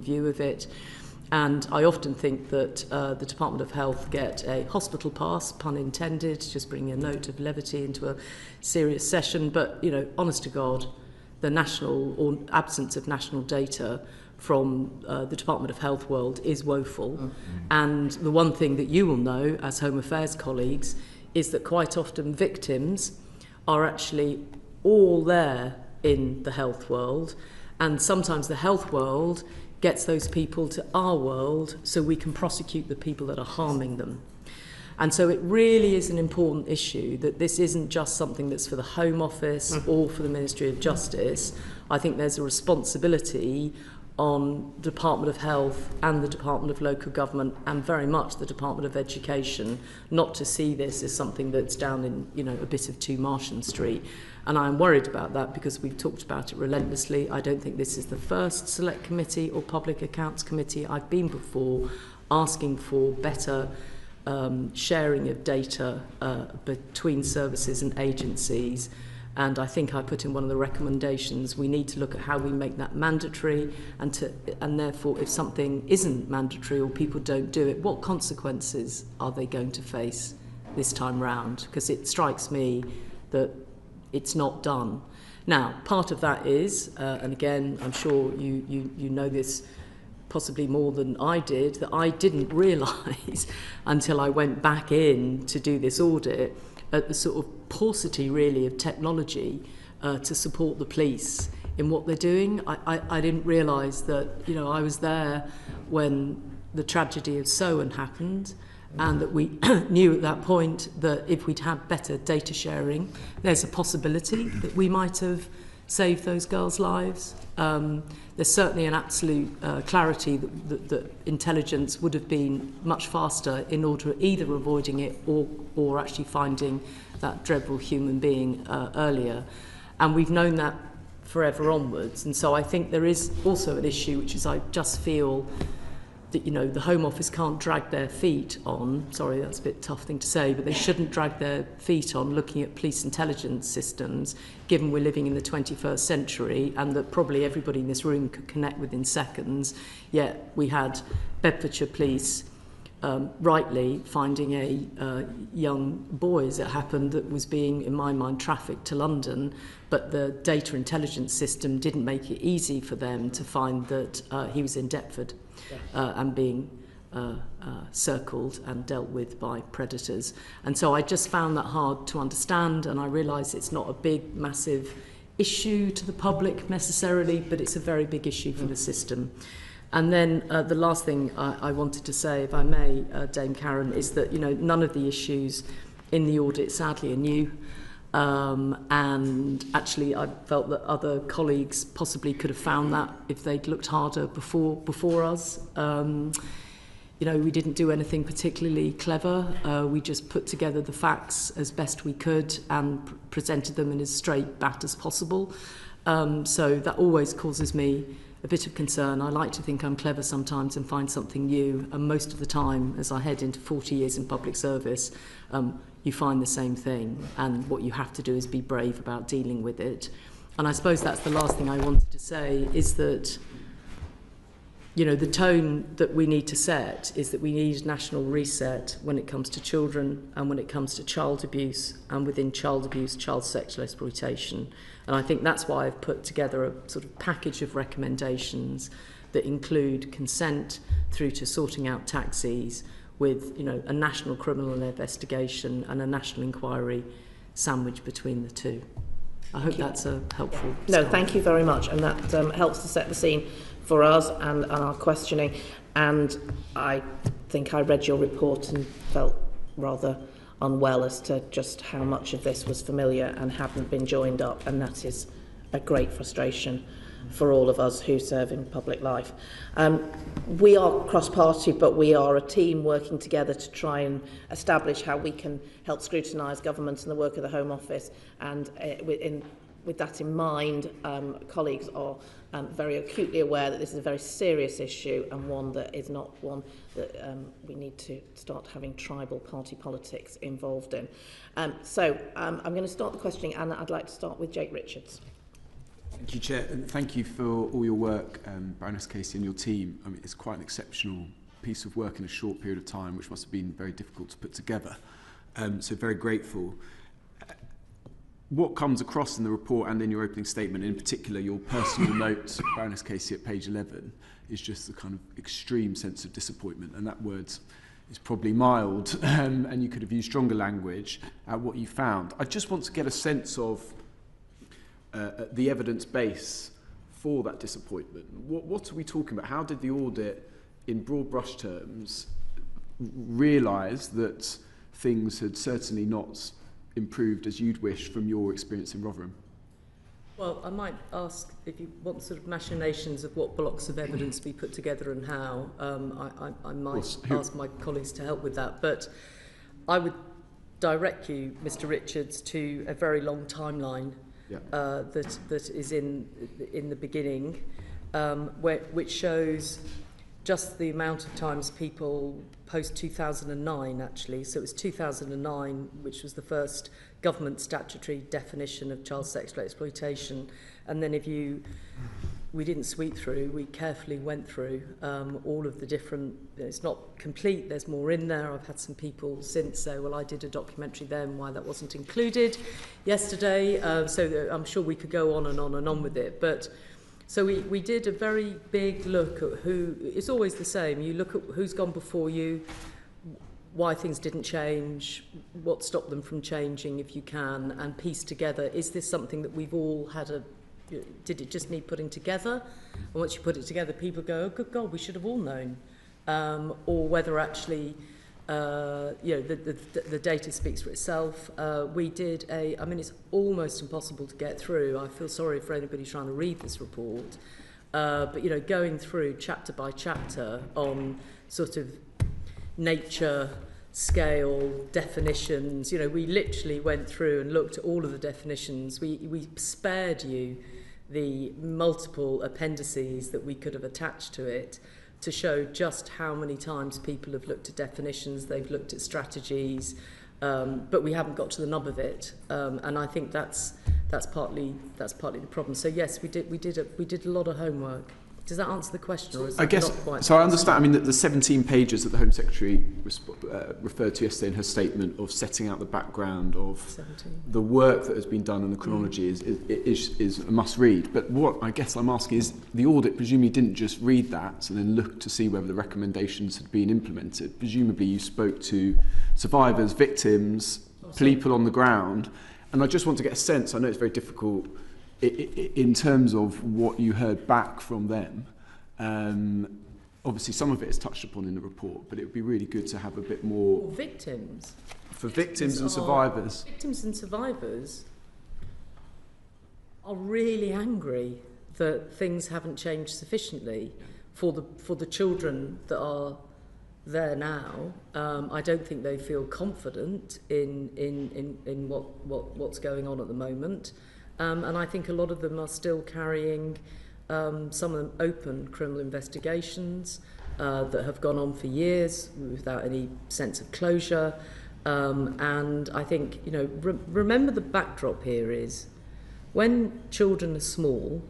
view of it. And I often think that the Department of Health get a hospital pass, pun intended, just bringing a note of levity into a serious session. But, you know, honest to God, the national or absence of national data from the Department of Health world is woeful. Mm-hmm. And the one thing that you will know as Home Affairs colleagues is that quite often victims are actually all there in the health world. And sometimes the health world gets those people to our world so we can prosecute the people that are harming them. And so it really is an important issue that this isn't just something that's for the Home Office or for the Ministry of Justice. I think there's a responsibility on the Department of Health and the Department of Local Government and very much the Department of Education not to see this as something that's down in, you know, a bit of 2 Martian Street. And I'm worried about that because we've talked about it relentlessly. I don't think this is the first Select Committee or Public Accounts Committee I've been before asking for better sharing of data between services and agencies. And I think I put in one of the recommendations, we need to look at how we make that mandatory and therefore if something isn't mandatory or people don't do it, what consequences are they going to face this time round? Because it strikes me that it's not done. Now, part of that is, and again, I'm sure you know this possibly more than I did, that I didn't realise until I went back in to do this audit at the sort of paucity really of technology to support the police in what they're doing. I didn't realise that, you know, I was there when the tragedy of Sohan happened, and that we knew at that point that if we'd had better data sharing, there's a possibility that we might have saved those girls' lives. There's certainly an absolute clarity that intelligence would have been much faster in order either avoiding it or actually finding that dreadful human being earlier. And we've known that forever onwards. And so I think there is also an issue, which is I just feel that, you know, the Home Office can't drag their feet on, sorry, that's a bit tough thing to say, but they shouldn't drag their feet on looking at police intelligence systems, given we're living in the 21st century and that probably everybody in this room could connect within seconds, yet we had Bedfordshire Police rightly finding a young boy, as it happened, that was being, in my mind, trafficked to London, but the data intelligence system didn't make it easy for them to find that he was in Deptford. And being circled and dealt with by predators. And so I just found that hard to understand, and I realise it's not a big, massive issue to the public necessarily, but it's a very big issue for the system. And then the last thing I wanted to say, if I may, Dame Karen, is that, you know, none of the issues in the audit sadly are new. And actually I felt that other colleagues possibly could have found that if they'd looked harder before us. You know, we didn't do anything particularly clever. We just put together the facts as best we could and presented them in as straight bat as possible. So that always causes me a bit of concern. I like to think I'm clever sometimes and find something new, and most of the time, as I head into 40 years in public service, you find the same thing, and what you have to do is be brave about dealing with it. And I suppose that's the last thing I wanted to say, is that, you know, the tone that we need to set is that we need national reset when it comes to children and when it comes to child abuse, and within child abuse, child sexual exploitation. And I think that's why I've put together a sort of package of recommendations that include consent through to sorting out taxis, with, you know, a national criminal investigation and a national inquiry sandwiched between the two. I hope that's a helpful start. No, thank you very much, and that helps to set the scene for us and our questioning. And I think I read your report and felt rather unwell as to just how much of this was familiar and hadn't been joined up, and that is a great frustration for all of us who serve in public life. We are cross-party, but we are a team working together to try and establish how we can help scrutinise government and the work of the Home Office. And with that in mind, colleagues are very acutely aware that this is a very serious issue, and one that is not one that we need to start having tribal party politics involved in. So I'm going to start the questioning, and I'd like to start with Jake Richards. Thank you, Chair, and thank you for all your work, Baroness Casey and your team. I mean, it's quite an exceptional piece of work in a short period of time, which must have been very difficult to put together. So very grateful. What comes across in the report and in your opening statement, in particular your personal note, Baroness Casey, at page 11, is just the kind of extreme sense of disappointment, and that word is probably mild, and you could have used stronger language at what you found. I just want to get a sense of the evidence base for that disappointment. What are we talking about? How did the audit, in broad brush terms, realise that things had certainly not improved as you'd wish from your experience in Rotherham? Well, I might ask if you want sort of machinations of what blocks of evidence we put together and how. I might ask my colleagues to help with that. But I would direct you, Mr. Richards, to a very long timeline that is in the beginning, which shows just the amount of times people post 2009 actually. So it was 2009, which was the first government statutory definition of child sexual exploitation. And then we didn't sweep through, we carefully went through all of the different, it's not complete, there's more in there. I've had some people since say, well, I did a documentary then, why that wasn't included yesterday. So I'm sure we could go on and on and on with it. But so we did a very big look at who, it's always the same, you look at who's gone before you, why things didn't change, what stopped them from changing if you can, and piece together, is this something that we've all had did it just need putting together? And once you put it together, people go, oh, good God, we should have all known. Or whether actually, the data speaks for itself. We did I mean, it's almost impossible to get through. I feel sorry for anybody trying to read this report. But, going through chapter by chapter on sort of nature, scale, definitions, we literally went through and looked at all of the definitions. We spared you the multiple appendices that we could have attached to it to show just how many times people have looked at definitions, they've looked at strategies, but we haven't got to the nub of it. And I think that's partly the problem. So yes, we did a lot of homework. Does that answer the question, or is it not quite? So I understand. I mean, the 17 pages that the Home Secretary referred to yesterday in her statement of setting out the background of 17. The work that has been done and the chronology is a must-read. But what I guess I'm asking is, the audit presumably didn't just read that and then look to see whether the recommendations had been implemented. Presumably you spoke to survivors, victims, people on the ground, and I just want to get a sense. I know it's very difficult in terms of what you heard back from them. Obviously some of it is touched upon in the report, but it would be really good to have a bit more... For victims. For victims and survivors. Victims and survivors are really angry that things haven't changed sufficiently for the children that are there now. I don't think they feel confident in what's going on at the moment. And I think a lot of them are still carrying some of them open criminal investigations that have gone on for years without any sense of closure. And I think, remember the backdrop here is when children are small,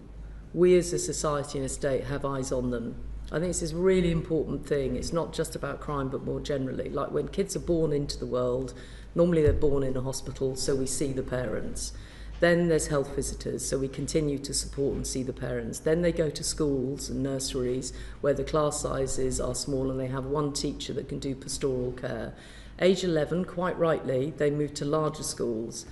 we as a society and a state have eyes on them. I think this is a really important thing. It's not just about crime, but more generally. Like when kids are born into the world, normally they're born in a hospital, so we see the parents. Then there's health visitors, so we continue to support and see the parents. Then they go to schools and nurseries where the class sizes are small and they have one teacher that can do pastoral care. Age 11, quite rightly, they move to larger schools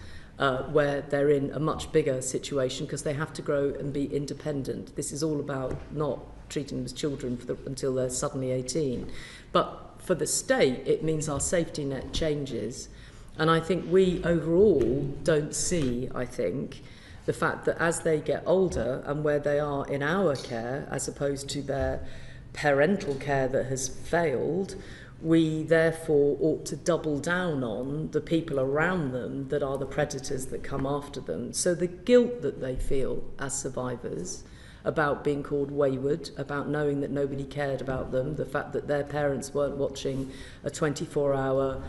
where they're in a much bigger situation because they have to grow and be independent. This is all about not treating them as children until they're suddenly 18. But for the state, it means our safety net changes. And I think we overall don't see, the fact that as they get older and where they are in our care, as opposed to their parental care that has failed, we therefore ought to double down on the people around them that are the predators that come after them. So the guilt that they feel as survivors about being called wayward, about knowing that nobody cared about them, the fact that their parents weren't watching a 24-hour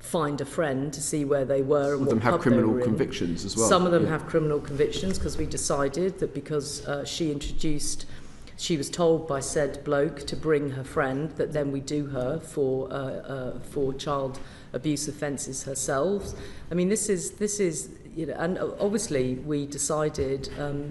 find a friend to see where they were and Some of them what have pub they criminal were in. convictions as well. Some of them yeah. have criminal convictions because we decided that because she was told by said bloke to bring her friend, that then we do her for child abuse offences herself. I mean, this is you know, and obviously we decided,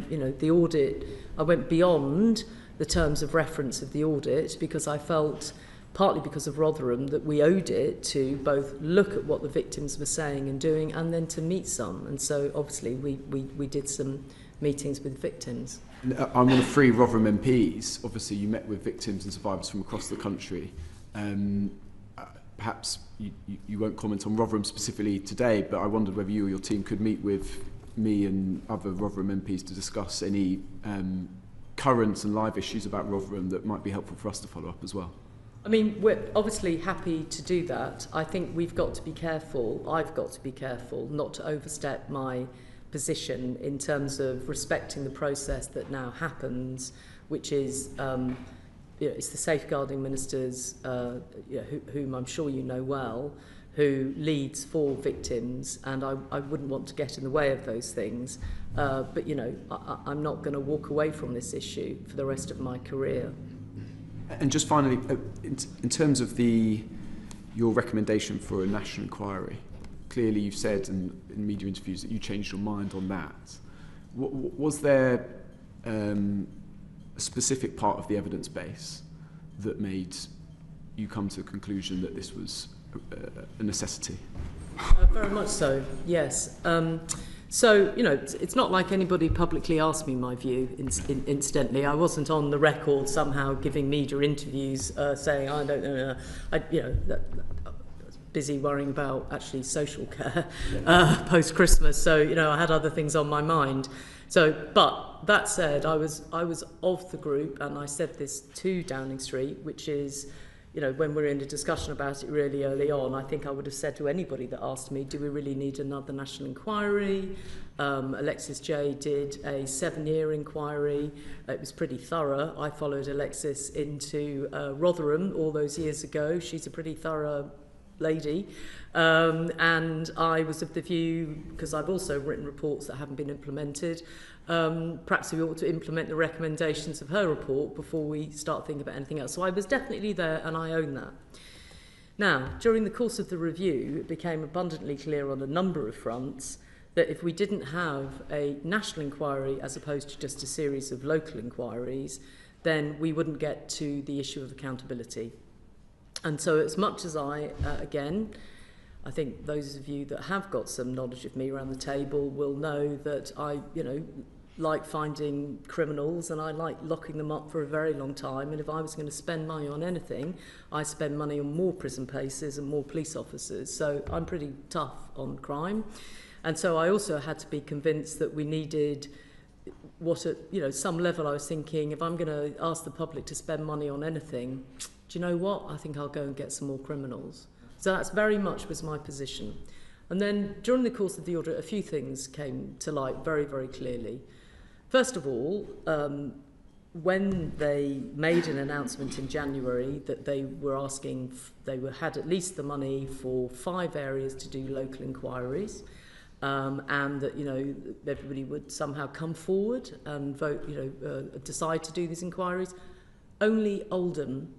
you know, the audit. I went beyond the terms of reference of the audit because I felt, partly because of Rotherham, that we owed it to both look at what the victims were saying and doing, and then to meet some. And so obviously we did some meetings with victims. I'm one of 3 Rotherham MPs. Obviously, you met with victims and survivors from across the country. Perhaps you won't comment on Rotherham specifically today, but I wondered whether you or your team could meet with me and other Rotherham MPs to discuss any current and live issues about Rotherham that might be helpful for us to follow up as well. I mean, we're obviously happy to do that. I think we've got to be careful, I've got to be careful not to overstep my position in terms of respecting the process that now happens, which is, you know, it's the safeguarding ministers, you know, whom I'm sure you know well, who leads for victims, and I wouldn't want to get in the way of those things. But, you know, I'm not going to walk away from this issue for the rest of my career. And just finally, in terms of your recommendation for a national inquiry, clearly you've said in media interviews that you changed your mind on that. Was there a specific part of the evidence base that made you come to the conclusion that this was a necessity? Very much so, yes. So, you know, it's not like anybody publicly asked me my view, incidentally. I wasn't on the record somehow giving media interviews saying, I don't know, I was busy worrying about actually social care post-Christmas. So, you know, I had other things on my mind. So, but that said, I was of the group, and I said this to Downing Street, which is, you know, when we were in a discussion about it really early on, I think I would have said to anybody that asked me, do we really need another national inquiry? Alexis J did a 7-year inquiry. It was pretty thorough. I followed Alexis into Rotherham all those years ago. She's a pretty thorough lady. And I was of the view, because I've also written reports that haven't been implemented, perhaps we ought to implement the recommendations of her report before we start thinking about anything else. So I was definitely there, and I own that. Now, during the course of the review, it became abundantly clear on a number of fronts that if we didn't have a national inquiry as opposed to just a series of local inquiries, then we wouldn't get to the issue of accountability. And so as much as I think those of you that have got some knowledge of me around the table will know that I, you know, like finding criminals, and I like locking them up for a very long time. And if I was going to spend money on anything, I spend money on more prison places and more police officers. So I'm pretty tough on crime. And so I also had to be convinced that we needed what at, you know, some level I was thinking, if I'm going to ask the public to spend money on anything, do you know what? I think I'll go and get some more criminals. So that's very much was my position. And then during the course of the audit, a few things came to light very, very clearly. First of all, when they made an announcement in January that they were asking, had at least the money for 5 areas to do local inquiries, and that, you know, everybody would somehow come forward and vote, you know, decide to do these inquiries, only Oldham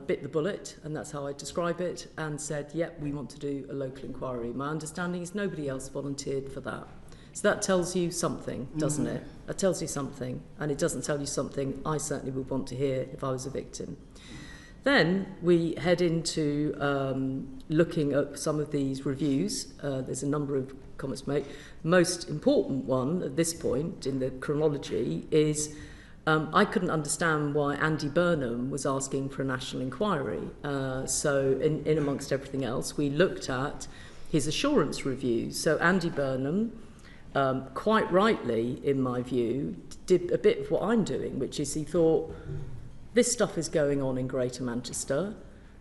bit the bullet, and that's how I describe it, and said, yep, we want to do a local inquiry. My understanding is nobody else volunteered for that. So that tells you something, doesn't it? That tells you something, and it doesn't tell you something I certainly would want to hear if I was a victim. Then we head into looking at some of these reviews. There's a number of comments to make. The most important one at this point in the chronology is I couldn't understand why Andy Burnham was asking for a national inquiry. So in amongst everything else, we looked at his assurance reviews. So Andy Burnham, quite rightly, in my view, did a bit of what I'm doing, which is he thought, this stuff is going on in Greater Manchester.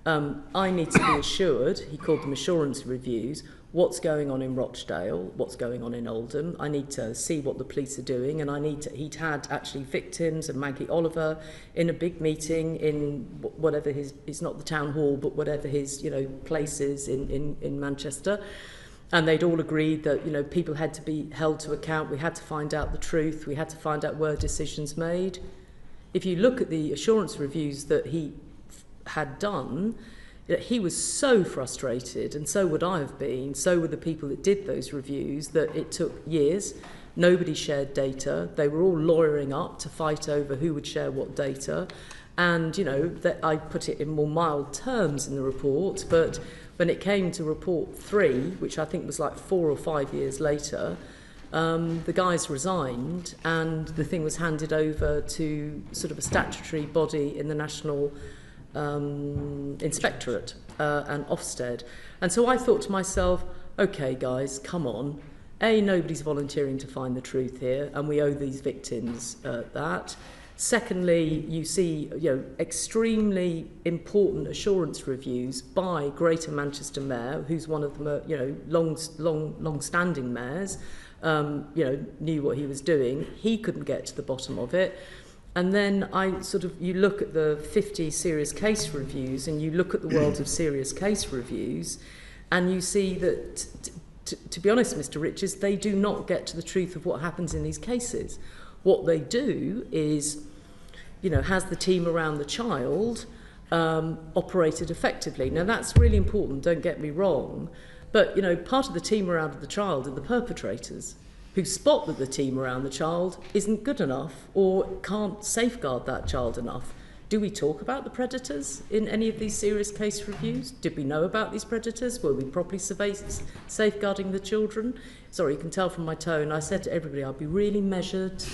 I need to be assured, he called them assurance reviews, what's going on in Rochdale, what's going on in Oldham. I need to see what the police are doing, and he'd had actually victims and Maggie Oliver in a big meeting in whatever it's not the town hall, but whatever his, place is in Manchester. And they'd all agreed that, people had to be held to account. We had to find out the truth. We had to find out were decisions made. If you look at the assurance reviews that he had done, he was so frustrated, and so would I have been, so were the people that did those reviews, that it took years. Nobody shared data. They were all lawyering up to fight over who would share what data. And, that I put it in more mild terms in the report, but when it came to report 3, which I think was like 4 or 5 years later, the guys resigned and the thing was handed over to sort of a statutory body in the National Inspectorate and Ofsted. And so I thought to myself, okay guys, come on. Nobody's volunteering to find the truth here, and we owe these victims that. Secondly, you see, extremely important assurance reviews by Greater Manchester Mayor, who's one of the, long-standing mayors, knew what he was doing. He couldn't get to the bottom of it. And then you look at the 50 serious case reviews, and you look at the world of serious case reviews, and you see that, to be honest, Mr. Richards, they do not get to the truth of what happens in these cases. What they do is, has the team around the child operated effectively? Now, that's really important, don't get me wrong, but, part of the team around the child are the perpetrators, who spot that the team around the child isn't good enough or can't safeguard that child enough. Do we talk about the predators in any of these serious case reviews? Did we know about these predators? Were we properly safeguarding the children? Sorry, you can tell from my tone. I said to everybody, I'll be really measured.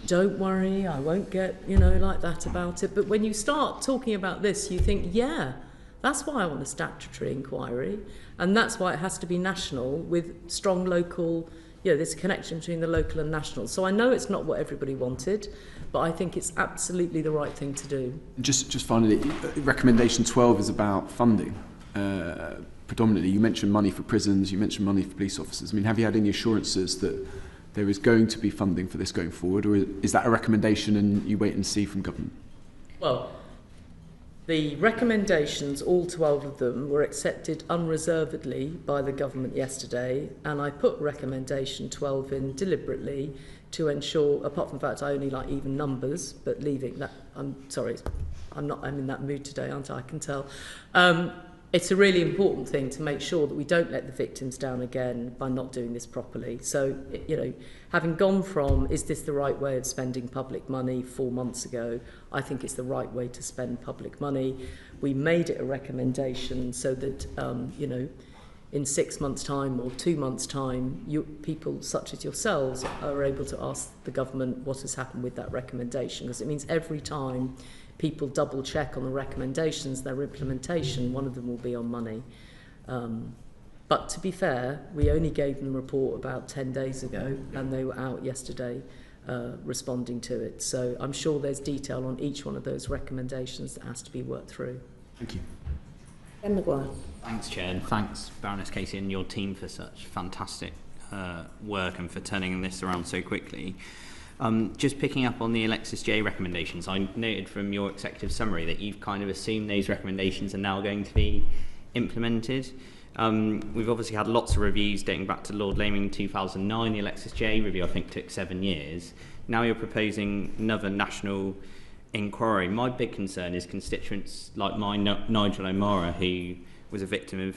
Don't worry, I won't get, like that about it. But when you start talking about this, you think, yeah, that's why I want a statutory inquiry. And that's why it has to be national with strong local, there's a connection between the local and national. So I know it's not what everybody wanted, but I think it's absolutely the right thing to do. Just finally, recommendation 12 is about funding. Predominantly, you mentioned money for prisons, you mentioned money for police officers. I mean, have you had any assurances that there is going to be funding for this going forward, or is that a recommendation and you wait and see from government? Well, the recommendations, all 12 of them, were accepted unreservedly by the government yesterday, and I put recommendation 12 in deliberately to ensure, apart from the fact I only like even numbers, but leaving that, I'm sorry, I'm in that mood today, aren't I? I can tell. It's a really important thing to make sure that we don't let the victims down again by not doing this properly. So, having gone from, is this the right way of spending public money 4 months ago, I think it's the right way to spend public money. We made it a recommendation so that, in 6 months' time or 2 months' time, people such as yourselves are able to ask the government what has happened with that recommendation, because it means every time people double check on the recommendations, their implementation, one of them will be on money. But to be fair, we only gave them the report about 10 days ago, and they were out yesterday responding to it. So I'm sure there's detail on each one of those recommendations that has to be worked through. Thank you. Ben Maguire. Thanks, Chair, and thanks, Baroness Casey, and your team for such fantastic work and for turning this around so quickly. Just picking up on the Alexis J recommendations, I noted from your executive summary that you've kind of assumed those recommendations are now going to be implemented. We've obviously had lots of reviews dating back to Lord Laming 2009. The Alexis J review, I think, took 7 years. Now you're proposing another national inquiry. My big concern is constituents like mine, Nigel O'Mara, who was a victim of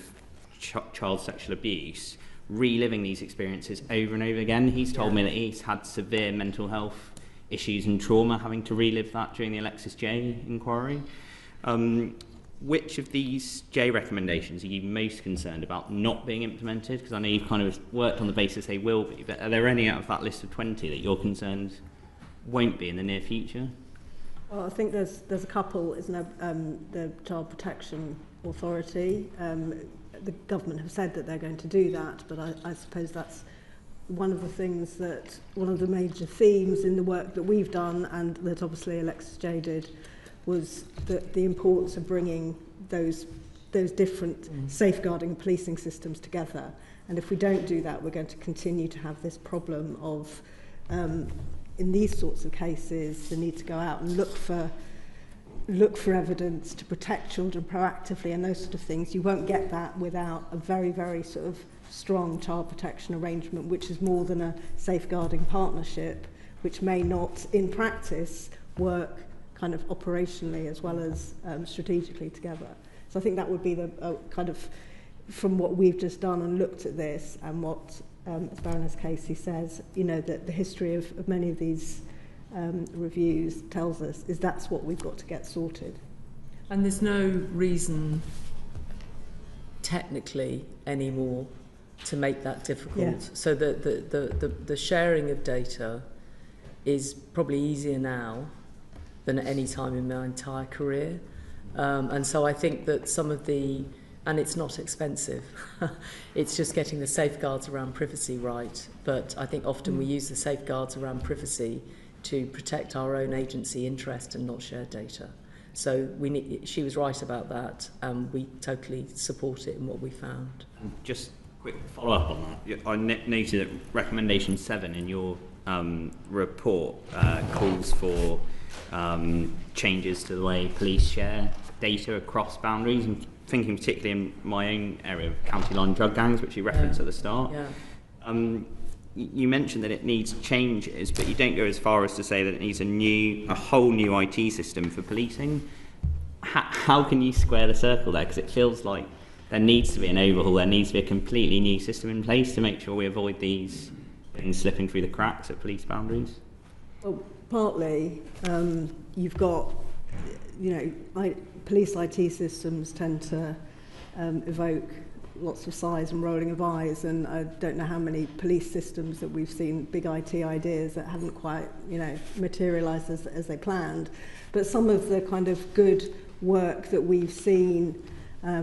child sexual abuse, reliving these experiences over and over again. He's told me that he's had severe mental health issues and trauma, having to relive that during the Alexis J inquiry. Which of these J recommendations are you most concerned about not being implemented? Because I know you've kind of worked on the basis they will be, but are there any out of that list of 20 that you're concerned won't be in the near future? Well, I think there's a couple, isn't there? The Child Protection Authority. The government have said that they're going to do that, but I suppose that's one of the things that, one of the major themes in the work that we've done, and that obviously Alexis J did, was the importance of bringing those different safeguarding and policing systems together. And if we don't do that, we're going to continue to have this problem of, in these sorts of cases, the need to go out and look for evidence to protect children proactively and those sort of things. You won't get that without a very, very sort of strong child protection arrangement, which is more than a safeguarding partnership, which may not, in practice, work kind of operationally as well as strategically together. So I think that would be the kind of, from what we've just done and looked at this, and what, as Baroness Casey says, you know, that the history of many of these reviews tells us is that's what we've got to get sorted. And there's no reason technically anymore to make that difficult. Yeah. So the sharing of data is probably easier now than at any time in my entire career. And so I think that some of the, and it's not expensive, it's just getting the safeguards around privacy right. But I think often we use the safeguards around privacy to protect our own agency interest and not share data. So she was right about that, and we totally support it in what we found. And just quick follow-up on that. I noted that recommendation 7 in your report calls for changes to the way police share data across boundaries. I'm thinking particularly in my own area of county line drug gangs, which you referenced at the start. Yeah. You mentioned that it needs changes, but you don't go as far as to say that it needs a whole new IT system for policing. How can you square the circle there? Because it feels like there needs to be an overhaul, there needs to be a completely new system in place to make sure we avoid these things slipping through the cracks at police boundaries. Well, partly, you've got, you know, police IT systems tend to evoke lots of sighs and rolling of eyes, and I don't know how many police systems that we've seen, big IT ideas that haven't quite, you know, materialised as they planned. But some of the kind of good work that we've seen,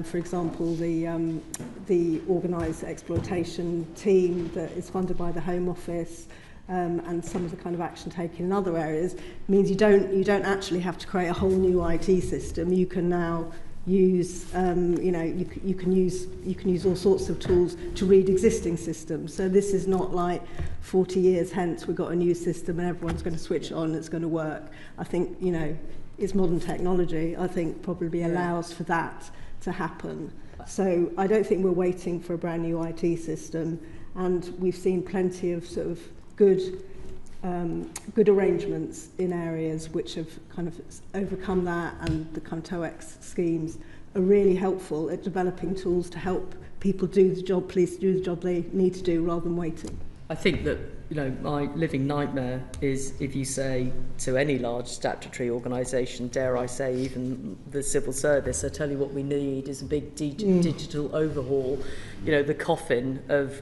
for example, the organised exploitation team that is funded by the Home Office, and some of the kind of action taken in other areas, means you don't actually have to create a whole new IT system. You can now use, you know, you can use all sorts of tools to read existing systems. So this is not like 40 years hence we've got a new system and everyone's going to switch on and it's going to work. I think, you know, it's modern technology. I think probably allows for that to happen. So I don't think we're waiting for a brand new IT system, and we've seen plenty of sort of good arrangements in areas which have kind of overcome that, and the kind of TOEX schemes are really helpful at developing tools to help people do the job, police do the job they need to do rather than waiting. I think that, you know, my living nightmare is if you say to any large statutory organisation, dare I say even the civil service, I tell you what we need is a big digital overhaul. You know, the coffin of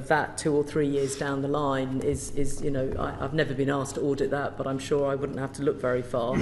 that 2 or 3 years down the line is you know, I've never been asked to audit that, but I'm sure I wouldn't have to look very far.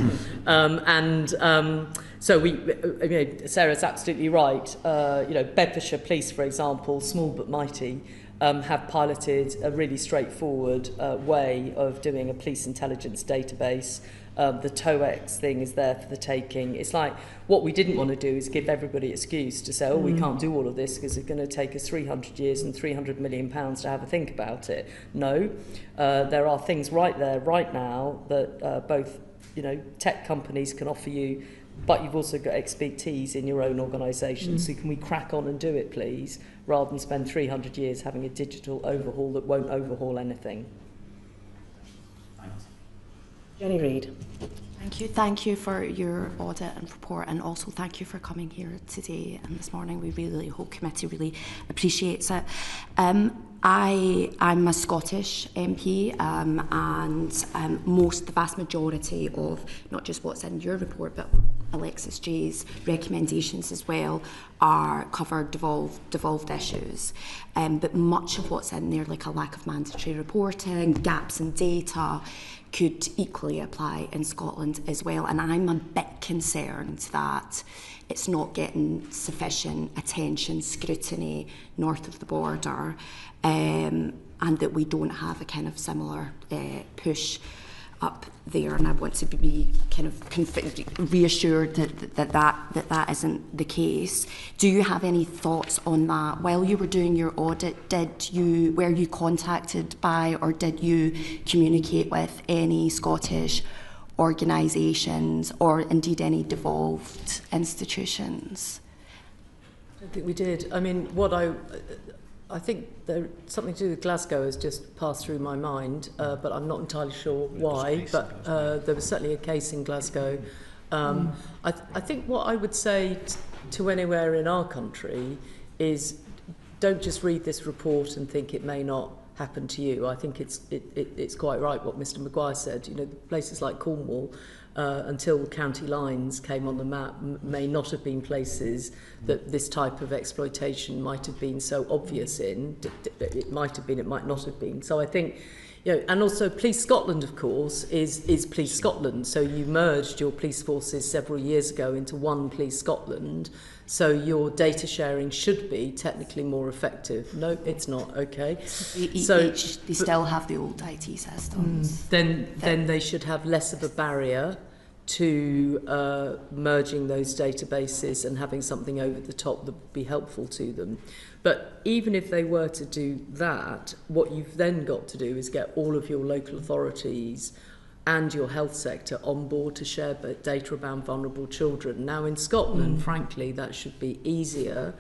So we, you know, Sarah's absolutely right. You know, Bedfordshire Police, for example, small but mighty, have piloted a really straightforward way of doing a police intelligence database. The TOEX thing is there for the taking. It's like, what we didn't want to do is give everybody an excuse to say, oh, we can't do all of this because it's going to take us 300 years and £300 million to have a think about it. No, there are things right there, right now, that both, you know, tech companies can offer you, but you've also got expertise in your own organisation. So can we crack on and do it, please, rather than spend 300 years having a digital overhaul that won't overhaul anything. Thanks. Jenny Reid. Thank you for your audit and report, and also thank you for coming here today and this morning. We really, the whole committee really appreciates it. I'm a Scottish MP, and the vast majority of not just what's in your report, but Alexis J's recommendations as well are covered devolved issues. But much of what's in there, like a lack of mandatory reporting, gaps in data, could equally apply in Scotland as well. And I'm a bit concerned that it's not getting sufficient attention, scrutiny north of the border, and that we don't have a kind of similar push up there, and I want to be kind of reassured that isn't the case. Do you have any thoughts on that? While you were doing your audit, were you contacted by, or did you communicate with any Scottish organisations or indeed any devolved institutions? I think we did. I mean, I think something to do with Glasgow has just passed through my mind, but I'm not entirely sure why. But there was certainly a case in Glasgow. I think what I would say to anywhere in our country is, don't just read this report and think it may not happen to you. I think it's quite right what Mr. Maguire said. You know, places like Cornwall, until county lines came on the map, may not have been places that this type of exploitation might have been so obvious in. It might have been, it might not have been. So I think, you know, and also Police Scotland, of course, is Police Scotland. So you merged your police forces several years ago into one Police Scotland. So your data sharing should be technically more effective. No, it's not. Okay. So they still have the old IT systems. Then they should have less of a barrier to merging those databases and having something over the top that would be helpful to them. But even if they were to do that, what you've then got to do is get all of your local authorities and your health sector on board to share data about vulnerable children. Now in Scotland, frankly, that should be easier,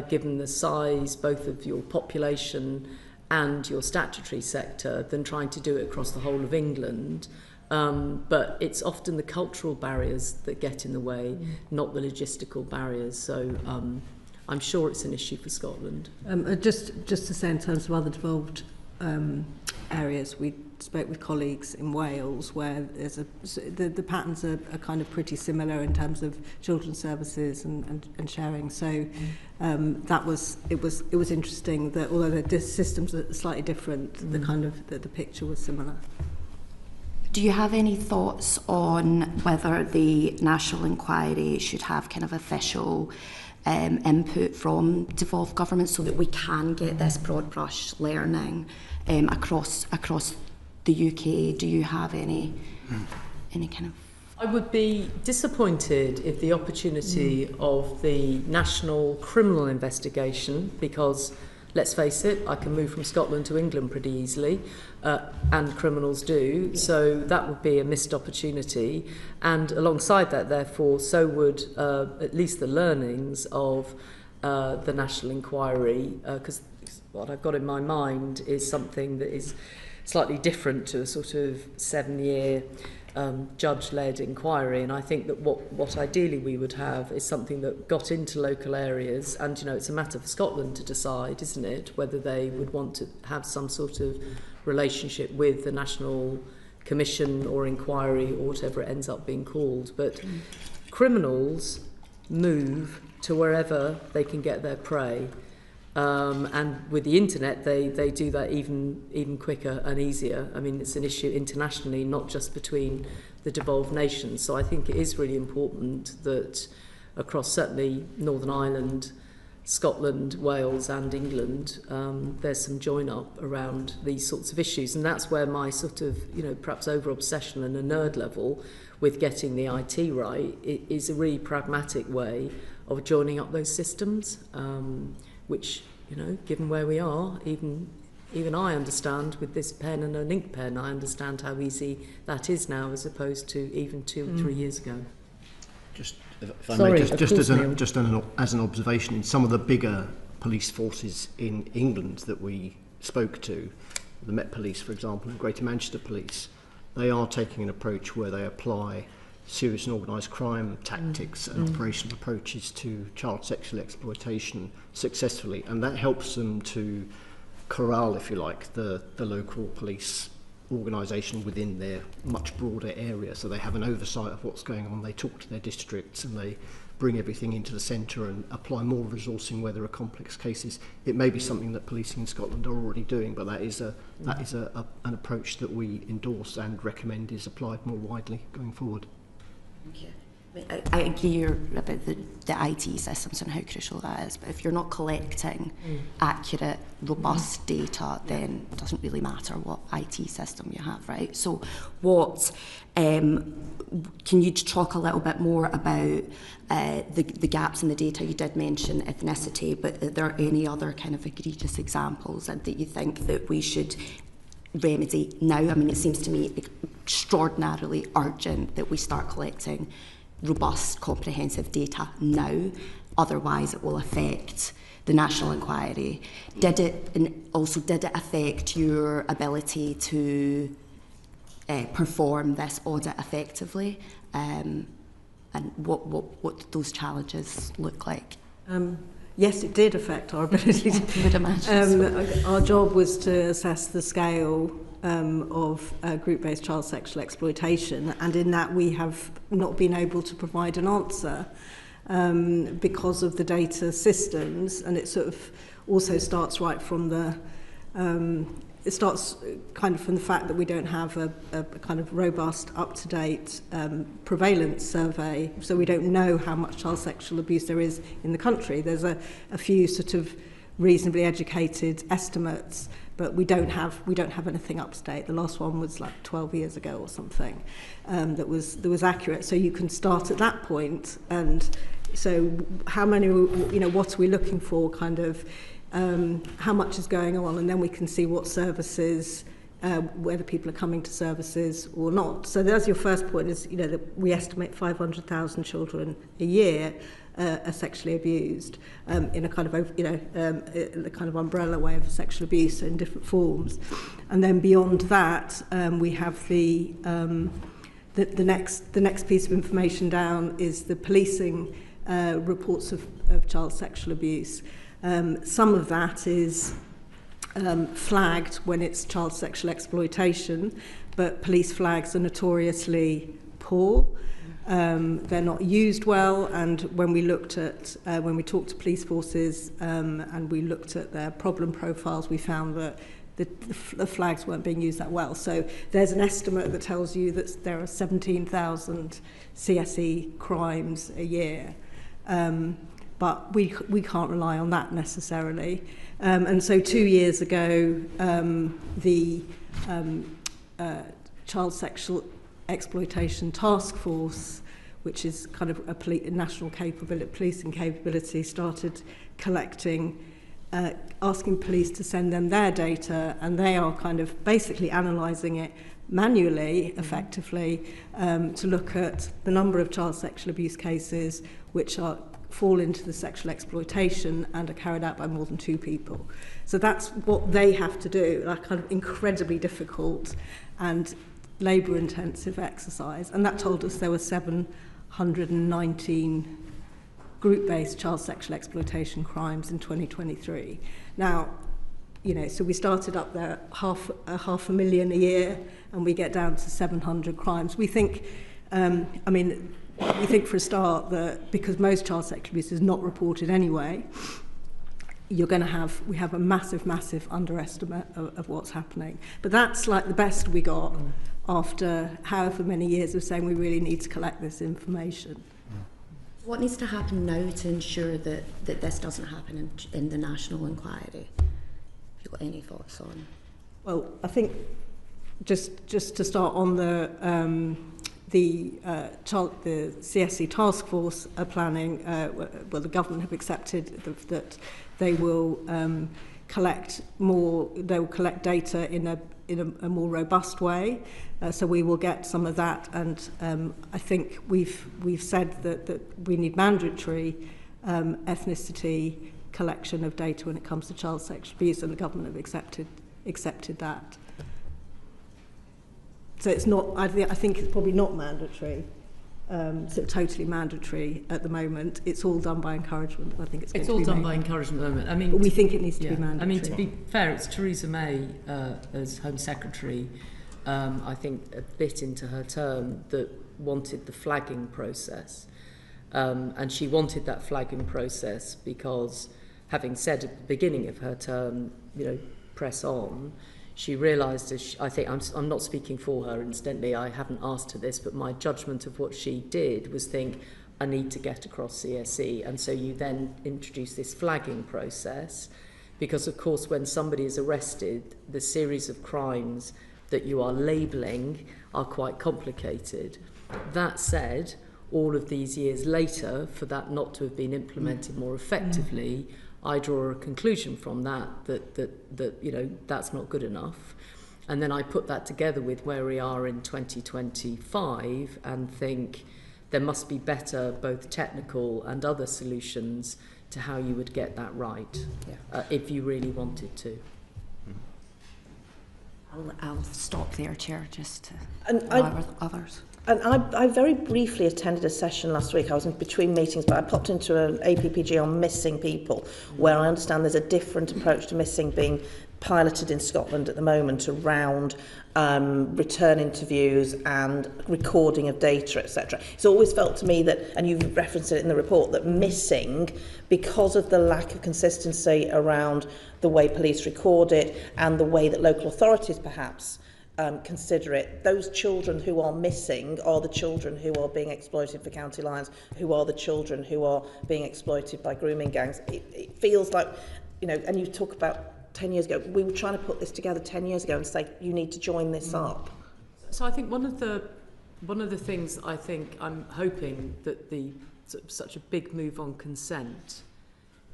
given the size both of your population and your statutory sector, than trying to do it across the whole of England. But it's often the cultural barriers that get in the way, not the logistical barriers. So I'm sure it's an issue for Scotland. Just to say, in terms of other devolved areas, we spoke with colleagues in Wales where there's the patterns are kind of pretty similar in terms of children's services and sharing. So it was interesting that although the systems are slightly different, the kind of the picture was similar. Do you have any thoughts on whether the national inquiry should have kind of official input from devolved governments so that we can get this broad brush learning across the UK? Do you have any kind of... I would be disappointed if the opportunity of the national criminal investigation, because let's face it, I can move from Scotland to England pretty easily, and criminals do, so that would be a missed opportunity. And alongside that, therefore, so would at least the learnings of the national inquiry, because what I've got in my mind is something that is slightly different to a sort of 7-year judge-led inquiry. And I think that what ideally we would have is something that got into local areas, and you know, it's a matter for Scotland to decide, isn't it, whether they would want to have some sort of relationship with the National Commission or inquiry or whatever it ends up being called. But criminals move to wherever they can get their prey. And with the internet, they do that even quicker and easier. I mean, it's an issue internationally, not just between the devolved nations. So I think it is really important that across certainly Northern Ireland, Scotland, Wales and England, there's some join-up around these sorts of issues. And that's where my sort of, you know, perhaps over-obsession and a nerd level with getting the IT right is a really pragmatic way of joining up those systems. Which, you know, given where we are, even I understand with this pen and an ink pen, I understand how easy that is now as opposed to even 2 or 3 years ago. Just, if I may, just as an observation, in some of the bigger police forces in England that we spoke to, the Met Police, for example, and Greater Manchester Police, they are taking an approach where they apply serious and organised crime tactics and operational approaches to child sexual exploitation successfully, and that helps them to corral, if you like, the local police organisation within their much broader area, so they have an oversight of what's going on. They talk to their districts and they bring everything into the centre and apply more resourcing where there are complex cases. It may be something that policing in Scotland are already doing, but that is an approach that we endorse and recommend is applied more widely going forward. Thank you. I agree about the IT systems and how crucial that is, but if you're not collecting accurate, robust data, then it doesn't really matter what IT system you have, right? So what, can you talk a little bit more about the gaps in the data? You did mention ethnicity, but are there any other kind of egregious examples that you think that we should remedy now? I mean, it seems to me extraordinarily urgent that we start collecting robust, comprehensive data now, otherwise it will affect the national inquiry. Did it affect your ability to perform this audit effectively? And what did those challenges look like? Yes, it did affect our ability to... would imagine. Our job was to assess the scale of group-based child sexual exploitation, and in that we have not been able to provide an answer because of the data systems, and it sort of also starts right from the it starts kind of from the fact that we don't have a kind of robust, up-to-date prevalence survey, so we don't know how much child sexual abuse there is in the country. There's a few sort of reasonably educated estimates, but we don't have anything up to date. The last one was like 12 years ago or something that was accurate. So you can start at that point, and so how many, what are we looking for, kind of how much is going on, and then we can see what services, whether people are coming to services or not. So that's your first point, is that we estimate 500,000 children a year are sexually abused in a kind of the kind of umbrella way of sexual abuse in different forms. And then beyond that, we have the next piece of information down is the policing reports of child sexual abuse. Some of that is flagged when it's child sexual exploitation, but police flags are notoriously poor. They're not used well, and when we talked to police forces and we looked at their problem profiles, we found that the flags weren't being used that well. So there's an estimate that tells you that there are 17,000 CSE crimes a year. But we can't rely on that necessarily. And so 2 years ago, the Child Sexual Exploitation Task Force, which is kind of a national policing capability, started collecting, asking police to send them their data, and they are kind of basically analysing it manually, effectively, to look at the number of child sexual abuse cases which fall into the sexual exploitation and are carried out by more than 2 people. So that's what they have to do, a kind of incredibly difficult and labour-intensive exercise. And that told us there were 719 group-based child sexual exploitation crimes in 2023. Now, so we started up there half a million a year, and we get down to 700 crimes. We think, we think for a start that because most child sexual abuse is not reported anyway, we have a massive underestimate of what's happening. But that's like the best we got after however many years of saying we really need to collect this information. What needs to happen now to ensure that this doesn't happen in the national inquiry? Have you got any thoughts on? Well, I think just to start on the CSE task force are planning, the government have accepted that they will collect data in a more robust way. So we will get some of that, and I think we've said that we need mandatory ethnicity collection of data when it comes to child sexual abuse, and the government have accepted that. So it's not. I think it's probably not mandatory. Totally mandatory at the moment. It's all done by encouragement. I think it's all done by encouragement at the moment. But we think it needs to be mandatory. To be fair, it's Theresa May as Home Secretary. I think a bit into her term that wanted the flagging process, and she wanted that flagging process because, having said at the beginning of her term, press on, she realised, I think I'm not speaking for her, incidentally, I haven't asked her this, but my judgment of what she did was think, I need to get across CSE. And so you then introduce this flagging process, because of course when somebody is arrested, the series of crimes that you are labelling are quite complicated. That said, all of these years later, for that not to have been implemented more effectively, I draw a conclusion from that you know, that's not good enough. And then I put that together with where we are in 2025 and think there must be better, both technical and other solutions to how you would get that right, if you really wanted to. I'll stop there, Chair, just to allow others. And I very briefly attended a session last week. I was in between meetings, but I popped into an APPG on missing people, where I understand there's a different approach to missing being piloted in Scotland at the moment around return interviews and recording of data, etc. It's always felt to me that, and you've referenced it in the report, that missing, because of the lack of consistency around the way police record it and the way that local authorities perhaps consider it, those children who are missing are the children who are being exploited for county lines, who are the children who are being exploited by grooming gangs. It feels like, you know, and you talk about 10 years ago, we were trying to put this together 10 years ago and say, you need to join this up. So I think one of the things I think I'm hoping that the such a big move on consent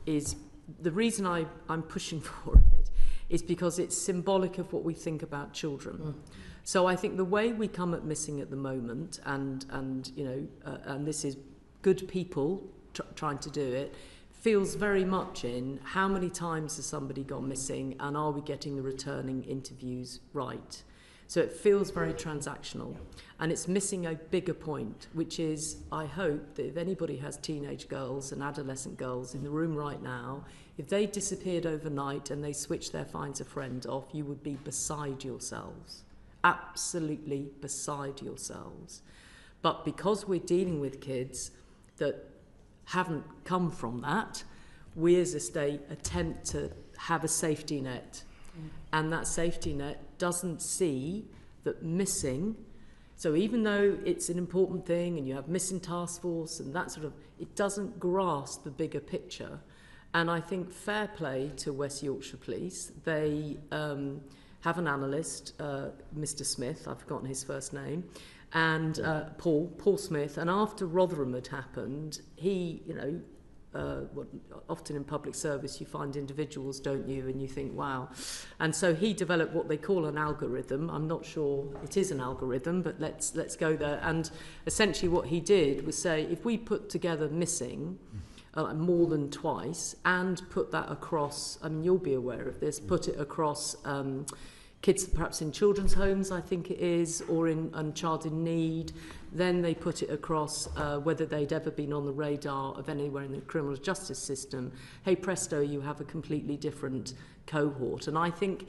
is, the reason I'm pushing for it is because it's symbolic of what we think about children. So I think the way we come at missing at the moment, and you know, and this is good people trying to do it, feels very much in how many times has somebody gone missing, and are we getting the returning interviews right? So it feels very transactional, and it's missing a bigger point, which is, I hope that if anybody has teenage girls and adolescent girls in the room right now, if they disappeared overnight and they switched their finds a friend off, you would be beside yourselves, absolutely beside yourselves. But because we're dealing with kids that haven't come from that, we as a state attempt to have a safety net. And that safety net doesn't see that missing, so even though it's an important thing and you have missing task force and that sort of, it doesn't grasp the bigger picture. And I think fair play to West Yorkshire Police. They have an analyst, Mr. Smith, I've forgotten his first name, and Paul Smith. And after Rotherham had happened, he, you know, often in public service you find individuals, don't you, and you think, wow. And so he developed what they call an algorithm. I'm not sure it is an algorithm, but let's go there. And essentially what he did was say, if we put together missing more than twice and put that across, I mean, you'll be aware of this, put it across kids perhaps in children's homes, I think it is, or in child in need. Then they put it across whether they'd ever been on the radar of anywhere in the criminal justice system. Hey presto, you have a completely different cohort. And I think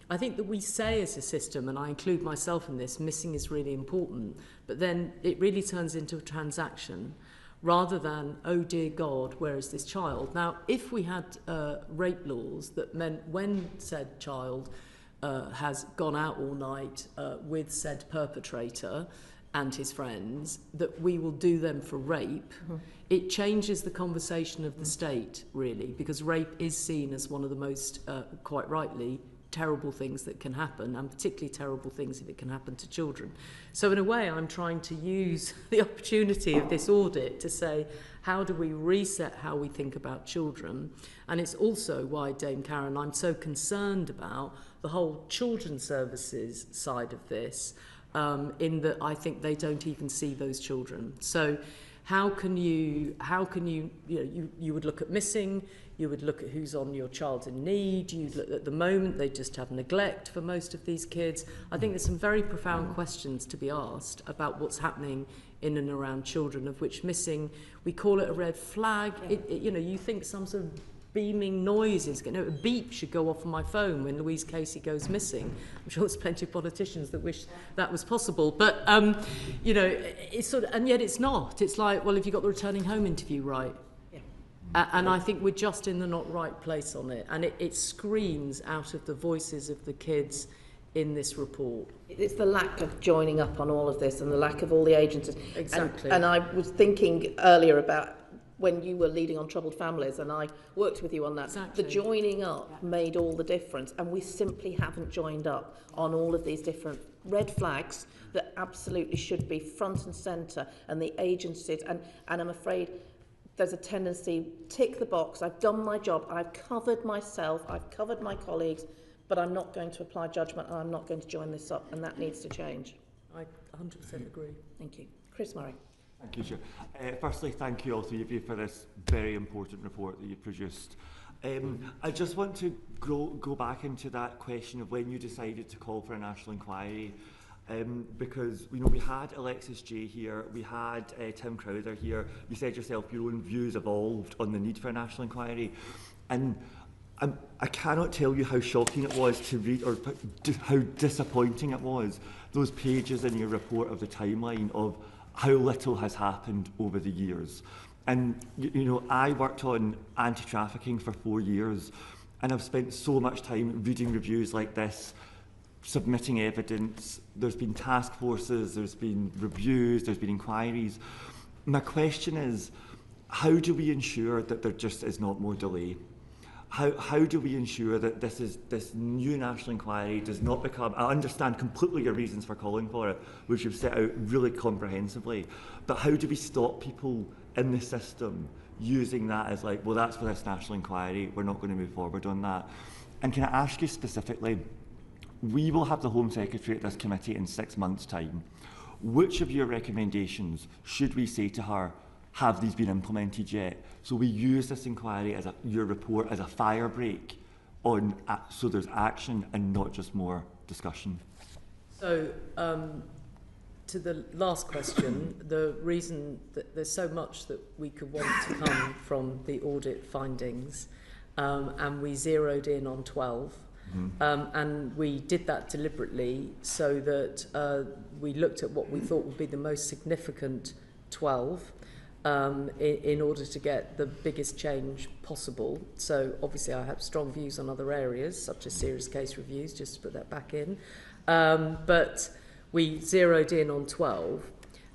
that we say as a system, and I include myself in this, missing is really important, but then it really turns into a transaction rather than, oh dear God, where is this child? Now, if we had rape laws that meant when said child has gone out all night with said perpetrator and his friends, that we will do them for rape, it changes the conversation of the state, really, because rape is seen as one of the most, quite rightly, terrible things that can happen, and particularly terrible things if it can happen to children. So in a way, I'm trying to use the opportunity of this audit to say, how do we reset how we think about children? And it's also why, Dame Karen, I'm so concerned about the whole children's services side of this, in that I think they don't even see those children. So how can you would look at missing, you would look at who's on your child in need, you'd look at the moment, they just have neglect for most of these kids. I think there's some very profound questions to be asked about what's happening in and around children, of which missing, we call it a red flag. You think some sort of beaming noises, a beep should go off on my phone when Louise Casey goes missing. I'm sure there's plenty of politicians that wish that was possible, but it's sort of, and yet it's not. It's like, well, have you got the returning home interview right? And I think we're just in the not right place on it. And it screams out of the voices of the kids in this report. It's the lack of joining up on all of this and the lack of all the agencies. Exactly. And I was thinking earlier about when you were leading on troubled families, and I worked with you on that. Exactly. The joining up made all the difference, and we simply haven't joined up on all of these different red flags that absolutely should be front and centre, and the agencies, and I'm afraid there's a tendency, tick the box, I've done my job, I've covered myself, I've covered my colleagues, but I'm not going to apply judgment and I'm not going to join this up, and that needs to change. I 100% agree. Thank you. Chris Murray. Thank you, Chair. Firstly, thank you all three of you for this very important report that you've produced. I just want to go back into that question of when you decided to call for a national inquiry, because we had Alexis J here, we had Tim Crowther here. You said yourself your own views evolved on the need for a national inquiry, and I cannot tell you how shocking it was to read, or how disappointing it was, those pages in your report of the timeline of how little has happened over the years. And I worked on anti-trafficking for 4 years, and I've spent so much time reading reviews like this, submitting evidence. There's been task forces, there's been reviews, there's been inquiries. My question is, how do we ensure that there just is not more delay? How do we ensure that this new national inquiry does not become... I understand completely your reasons for calling for it, which you've set out really comprehensively, but how do we stop people in the system using that as like, well, that's for this national inquiry, we're not going to move forward on that? And can I ask you specifically, we will have the Home Secretary at this committee in 6 months' time. Which of your recommendations should we say to her, have these been implemented yet? So we use this inquiry, your report, as a fire break on, so there's action and not just more discussion. So, to the last question, the reason that there's so much that we could want to come from the audit findings, and we zeroed in on 12, and we did that deliberately so that we looked at what we thought would be the most significant 12, in order to get the biggest change possible. So obviously I have strong views on other areas, such as serious case reviews, just to put that back in. But we zeroed in on 12,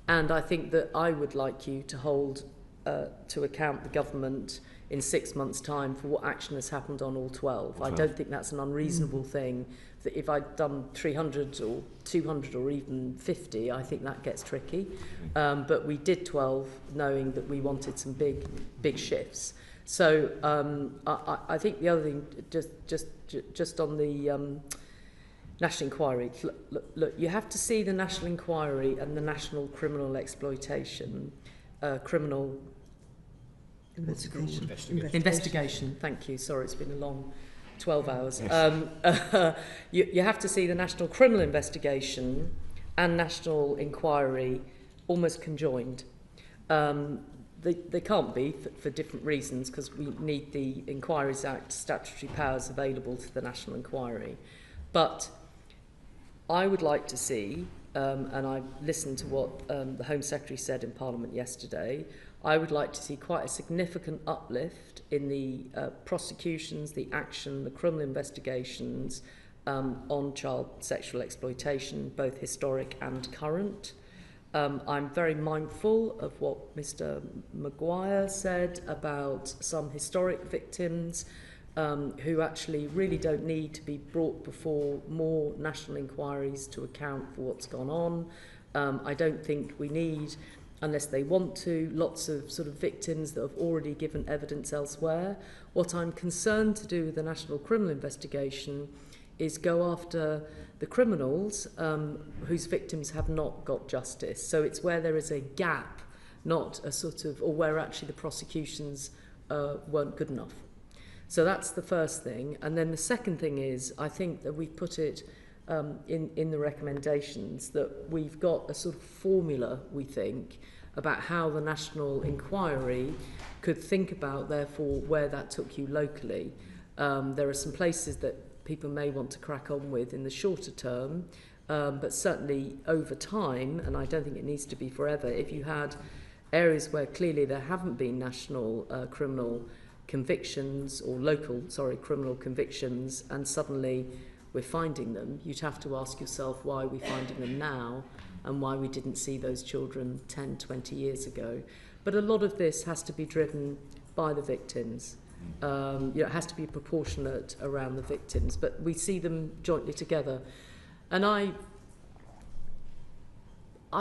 and I think that I would like you to hold to account the government in 6 months' time for what action has happened on all 12. I don't think that's an unreasonable thing. That if I'd done 300 or 200 or even 50, I think that gets tricky. But we did 12, knowing that we wanted some big shifts. So I think the other thing, just on the national inquiry, look, you have to see the national inquiry and the national criminal exploitation, criminal investigation. Thank you. Sorry, it's been a long 12 hours. Yes. You have to see the national criminal investigation and national inquiry almost conjoined. They can't be for different reasons, because we need the Inquiries Act statutory powers available to the national inquiry. But I would like to see, and I listened to what the Home Secretary said in Parliament yesterday, I would like to see quite a significant uplift in the prosecutions, the action, the criminal investigations on child sexual exploitation, both historic and current. I'm very mindful of what Mr. Maguire said about some historic victims who actually really don't need to be brought before more national inquiries to account for what's gone on. I don't think we need, unless they want to, lots of sort of victims that have already given evidence elsewhere. What I'm concerned to do with the national criminal investigation is go after the criminals whose victims have not got justice. So it's where there is a gap, not a sort of, or where actually the prosecutions weren't good enough. So that's the first thing. And then the second thing is, I think that we've put it in the recommendations that we've got a sort of formula, we think, about how the national inquiry could think about, therefore, where that took you locally. There are some places that people may want to crack on with in the shorter term, but certainly over time, and I don't think it needs to be forever, if you had areas where clearly there haven't been national criminal convictions or local, criminal convictions, and suddenly we're finding them, you'd have to ask yourself why we're finding them now and why we didn't see those children 10, 20 years ago. But a lot of this has to be driven by the victims. It has to be proportionate around the victims, but we see them jointly together. And I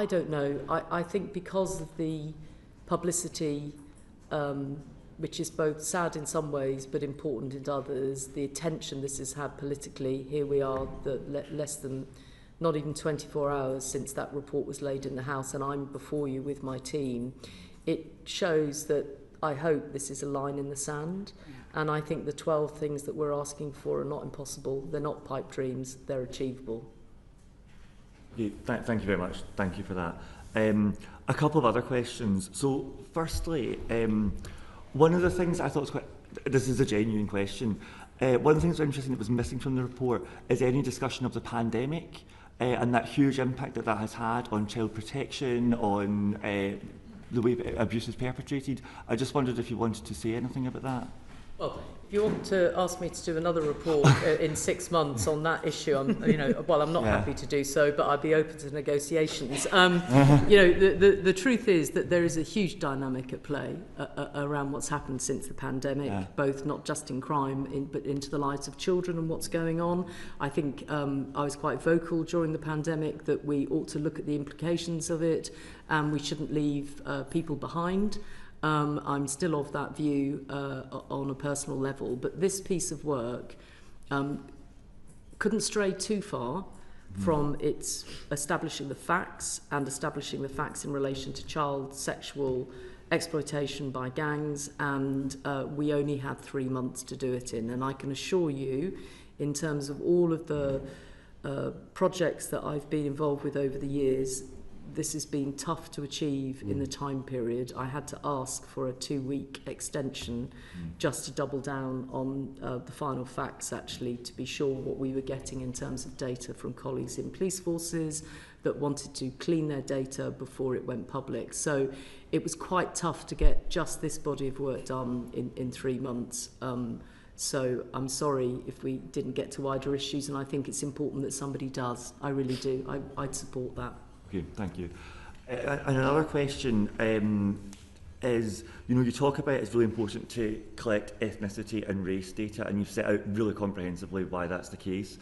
don't know, I think because of the publicity, which is both sad in some ways but important in others, the attention this has had politically, here we are, less than, not even 24 hours since that report was laid in the House, and I'm before you with my team. It shows that I hope this is a line in the sand, and I think the 12 things that we're asking for are not impossible, they're not pipe dreams, they're achievable. Thank you very much. Thank you for that. A couple of other questions. So, firstly, one of the things I thought was quite... This is a genuine question. One of the things that was interesting that was missing from the report is any discussion of the pandemic and that huge impact that has had on child protection, on the way abuse is perpetrated. I just wondered if you wanted to say anything about that. Well, if you want to ask me to do another report in 6 months on that issue, I'm not happy to do so, but I'd be open to negotiations. The truth is that there is a huge dynamic at play around what's happened since the pandemic, both not just in crime, but into the lives of children and what's going on. I think I was quite vocal during the pandemic that we ought to look at the implications of it, and we shouldn't leave people behind. I'm still of that view on a personal level, but this piece of work couldn't stray too far from its establishing the facts in relation to child sexual exploitation by gangs, and we only had 3 months to do it in. And I can assure you, in terms of all of the projects that I've been involved with over the years, this has been tough to achieve in the time period. I had to ask for a 2-week extension just to double down on the final facts, actually, to be sure what we were getting in terms of data from colleagues in police forces that wanted to clean their data before it went public. So it was quite tough to get just this body of work done in 3 months. So I'm sorry if we didn't get to wider issues, and I think it's important that somebody does. I really do. I'd support that. Okay, thank you. And another question is, you talk about it's really important to collect ethnicity and race data, and you've set out really comprehensively why that's the case.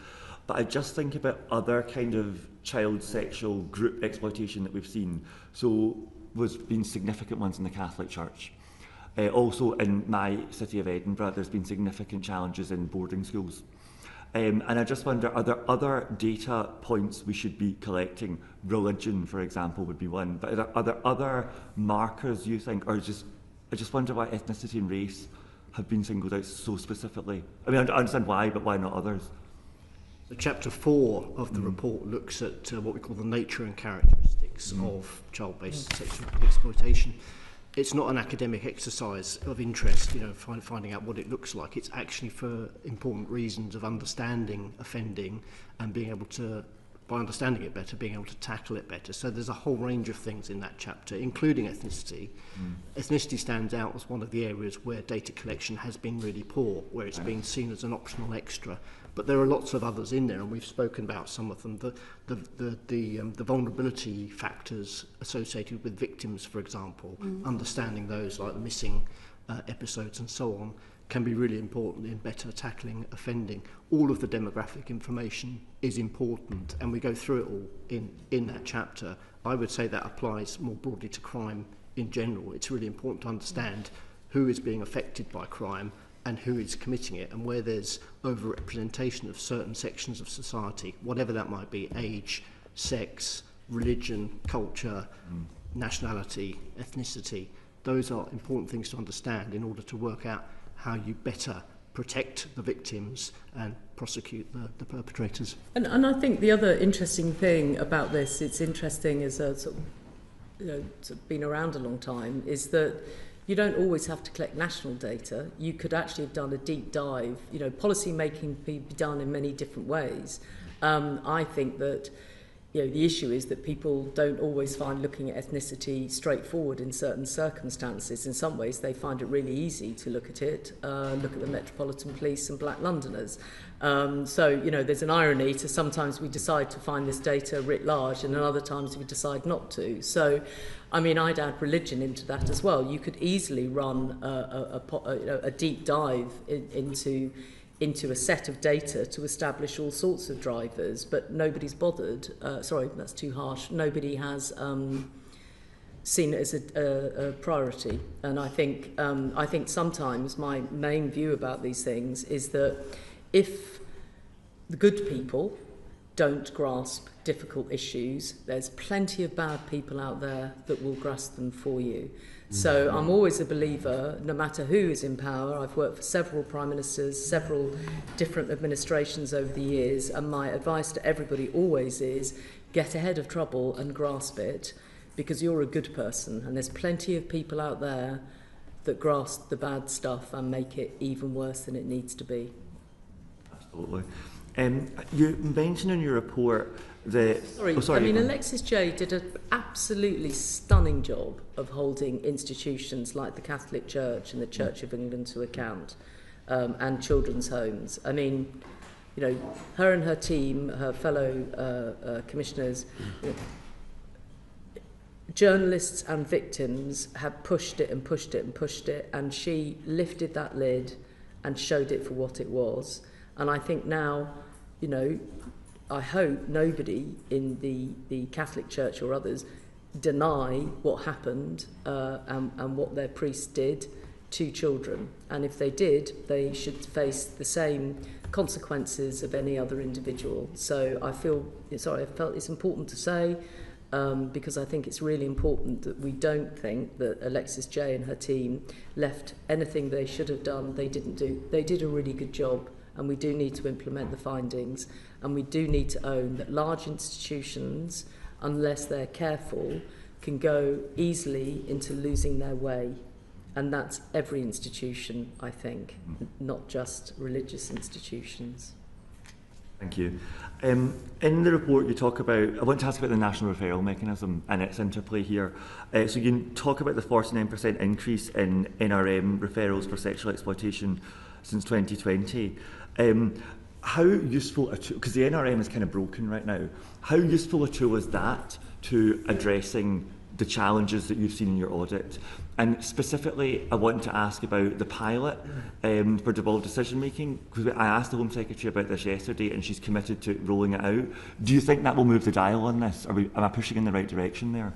But I just think about other kind of child sexual group exploitation that we've seen. So there's been significant ones in the Catholic Church. Also in my city of Edinburgh, there's been significant challenges in boarding schools. And I just wonder, are there other data points we should be collecting? Religion, for example, would be one. But are there other markers, you think, or I just wonder why ethnicity and race have been singled out so specifically? I mean, I understand why, but why not others? So chapter 4 of the report looks at what we call the nature and characteristics of child-based sexual exploitation. It's not an academic exercise of interest, finding out what it looks like. It's actually for important reasons of understanding offending and being able to, by understanding it better, being able to tackle it better. So there's a whole range of things in that chapter, including ethnicity. Ethnicity stands out as one of the areas where data collection has been really poor, where it's been seen as an optional extra. But there are lots of others in there, and we've spoken about some of them. The vulnerability factors associated with victims, for example, understanding those, like missing episodes and so on, can be really important in better tackling offending. All of the demographic information is important, and we go through it all in that chapter. I would say that applies more broadly to crime in general. It's really important to understand who is being affected by crime and who is committing it, and where there's overrepresentation of certain sections of society, whatever that might be, age, sex, religion, culture, nationality, ethnicity. Those are important things to understand in order to work out how you better protect the victims and prosecute the perpetrators. And I think the other interesting thing about this, it's interesting as a sort of been around a long time, is that you don't always have to collect national data. You could actually have done a deep dive. Policy making can be done in many different ways. I think that the issue is that people don't always find looking at ethnicity straightforward in certain circumstances. In some ways, they find it really easy to look at it, look at the Metropolitan Police and Black Londoners. So, there's an irony to sometimes we decide to find this data writ large and other times we decide not to. So, I'd add religion into that as well. You could easily run a deep dive into a set of data to establish all sorts of drivers, but nobody's bothered. Sorry, that's too harsh. Nobody has seen it as a priority. And I think sometimes my main view about these things is that if the good people don't grasp difficult issues, there's plenty of bad people out there that will grasp them for you. So I'm always a believer, no matter who is in power. I've worked for several prime ministers, several different administrations over the years, and my advice to everybody always is get ahead of trouble and grasp it, because you're a good person, and there's plenty of people out there that grasp the bad stuff and make it even worse than it needs to be. Absolutely. You mentioned in your report that... Sorry. Alexis J did an absolutely stunning job of holding institutions like the Catholic Church and the Church of England to account, and children's homes. Her and her team, her fellow commissioners, journalists and victims have pushed it and pushed it and pushed it, and she lifted that lid and showed it for what it was. And I think now, I hope nobody in the Catholic Church or others deny what happened and what their priest did to children. And if they did, they should face the same consequences of any other individual. So I felt it's important to say, because I think it's really important that we don't think that Alexis J and her team left anything they should have done, they didn't do. They did a really good job. And we do need to implement the findings, and we do need to own that large institutions, unless they're careful, can go easily into losing their way. And that's every institution, I think, not just religious institutions. Thank you. In the report you talk about, I want to ask about the national referral mechanism and its interplay here. So you can talk about the 49% increase in NRM referrals for sexual exploitation since 2020. How useful a tool, because the NRM is kind of broken right now, how useful a tool is that to addressing the challenges that you've seen in your audit? And specifically, I want to ask about the pilot for devolved decision making, because I asked the Home Secretary about this yesterday and she's committed to rolling it out. Do you think that will move the dial on this? Am I pushing in the right direction there?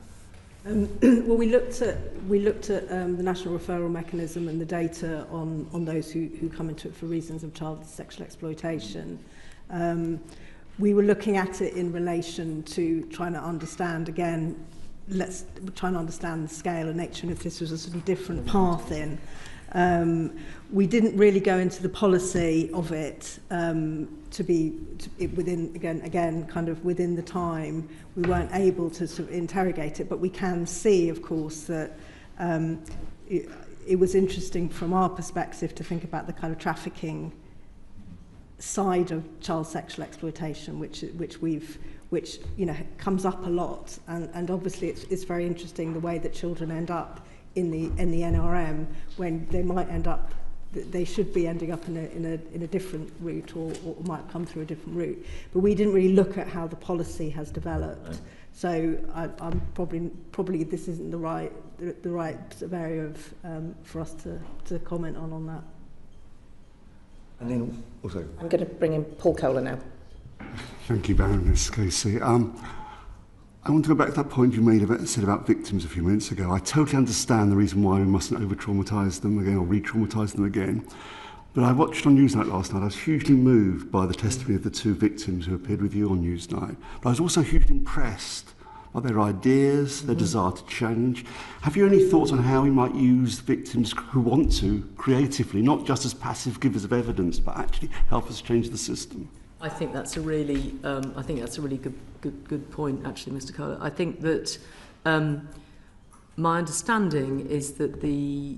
Well, we looked at the national referral mechanism and the data on those who come into it for reasons of child sexual exploitation. We were looking at it in relation to trying to understand, again, trying to understand the scale and nature, and if this was a sort of different path in. We didn't really go into the policy of it within kind of within the time. We weren't able to sort of interrogate it, but we can see, of course, that it was interesting from our perspective to think about the kind of trafficking side of child sexual exploitation, which comes up a lot, and obviously it's very interesting the way that children end up in the NRM when they might end up, they should be ending up in a different route or might come through a different route. But we didn't really look at how the policy has developed. Right. So I'm probably this isn't the right sort of area of for us to comment on that. And then also, I'm going to bring in Paul Kohler now. Thank you, Baroness Casey. I want to go back to that point you said about victims a few minutes ago. I totally understand the reason why we mustn't over-traumatise them again or re-traumatise them again. But I watched on Newsnight last night. I was hugely moved by the testimony of the two victims who appeared with you on Newsnight. But I was also hugely impressed by their ideas, their desire to change. Have you any thoughts on how we might use victims who want to creatively, not just as passive givers of evidence, but actually help us change the system? I think that's a really good point, actually, Mr. Kohler. I think that my understanding is that the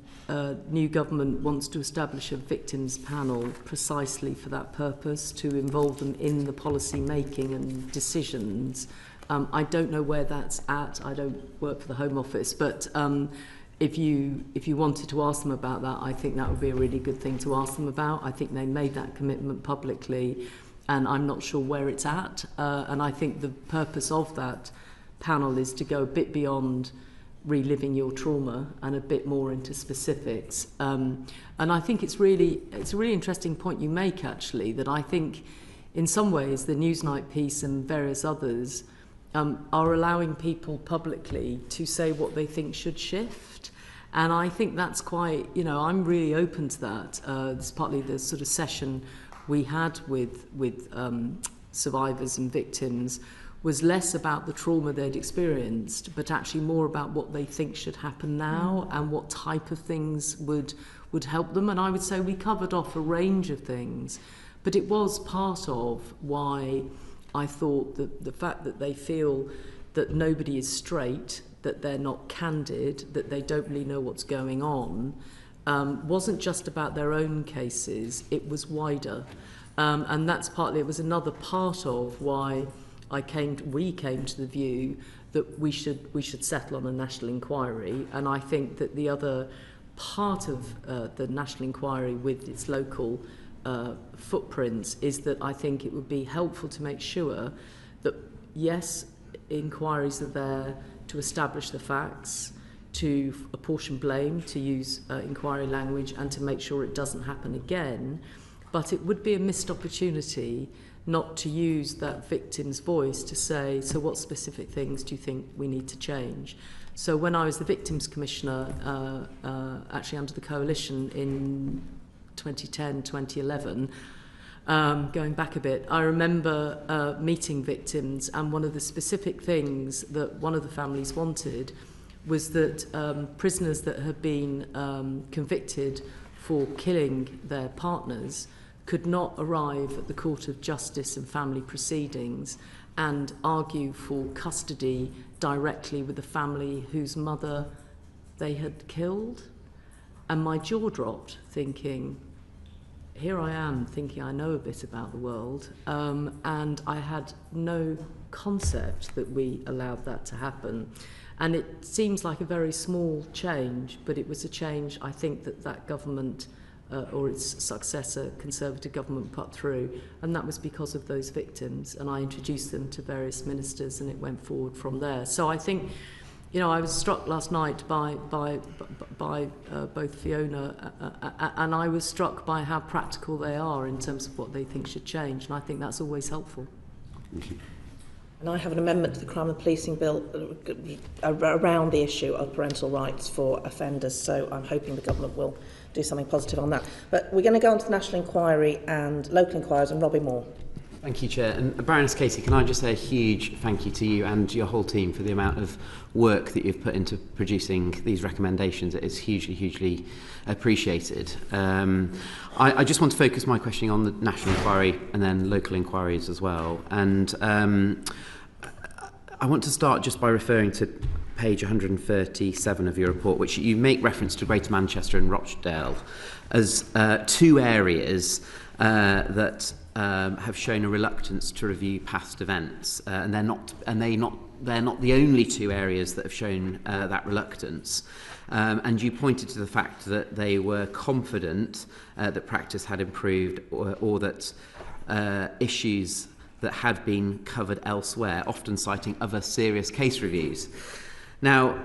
new government wants to establish a victims panel precisely for that purpose, to involve them in the policy making and decisions I don't know where that's at. I don't work for the Home Office, but if you wanted to ask them about that, I think that would be a really good thing to ask them about. I think they made that commitment publicly, and I'm not sure where it's at. And I think the purpose of that panel is to go a bit beyond reliving your trauma and a bit more into specifics. And I think it's a really interesting point you make, actually, that I think in some ways the Newsnight piece and various others are allowing people publicly to say what they think should shift. And I think that's quite, I'm really open to that. It's partly the sort of session we had with survivors and victims was less about the trauma they'd experienced, but actually more about what they think should happen now and what type of things would help them. And I would say we covered off a range of things, but it was part of why I thought that the fact that they feel that nobody is straight, that they're not candid, that they don't really know what's going on, wasn't just about their own cases, it was wider. And that's partly, it was another part of why we came to the view that we should settle on a national inquiry. And I think that the other part of the national inquiry with its local footprints is that I think it would be helpful to make sure that, yes, inquiries are there to establish the facts, to apportion blame, to use inquiry language, and to make sure it doesn't happen again. But it would be a missed opportunity not to use that victim's voice to say, so what specific things do you think we need to change? So when I was the Victims Commissioner, actually under the Coalition in 2010, 2011, going back a bit, I remember meeting victims, and one of the specific things that one of the families wanted was that prisoners that had been convicted for killing their partners could not arrive at the Court of Justice and Family Proceedings and argue for custody directly with the family whose mother they had killed. And my jaw dropped, thinking, here I am thinking I know a bit about the world, and I had no concept that we allowed that to happen. And it seems like a very small change, but it was a change I think that government or its successor, Conservative government, put through, and that was because of those victims, and I introduced them to various ministers and it went forward from there. So I think, I was struck last night by both Fiona and I was struck by how practical they are in terms of what they think should change, and I think that's always helpful. Thank you. And I have an amendment to the Crime and Policing Bill around the issue of parental rights for offenders, so I'm hoping the government will do something positive on that. But we're going to go on to the national inquiry and local inquiries, and Robbie Moore. Thank you, Chair. And Baroness Casey, can I just say a huge thank you to you and your whole team for the amount of work that you've put into producing these recommendations. It is hugely, hugely appreciated. I just want to focus my questioning on the national inquiry and then local inquiries as well. And I want to start just by referring to page 137 of your report, which you make reference to Greater Manchester and Rochdale as two areas that have shown a reluctance to review past events, and they're not the only two areas that have shown that reluctance. And you pointed to the fact that they were confident that practice had improved, or that issues that had been covered elsewhere, often citing other serious case reviews. Now,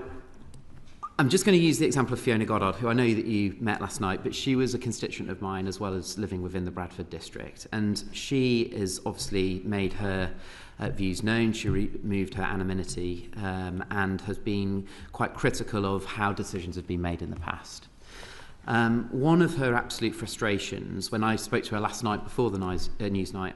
I'm just going to use the example of Fiona Goddard, who I know that you met last night, but she was a constituent of mine as well as living within the Bradford district. And she has obviously made her views known. She removed her anonymity and has been quite critical of how decisions have been made in the past. One of her absolute frustrations, when I spoke to her last night before the Newsnight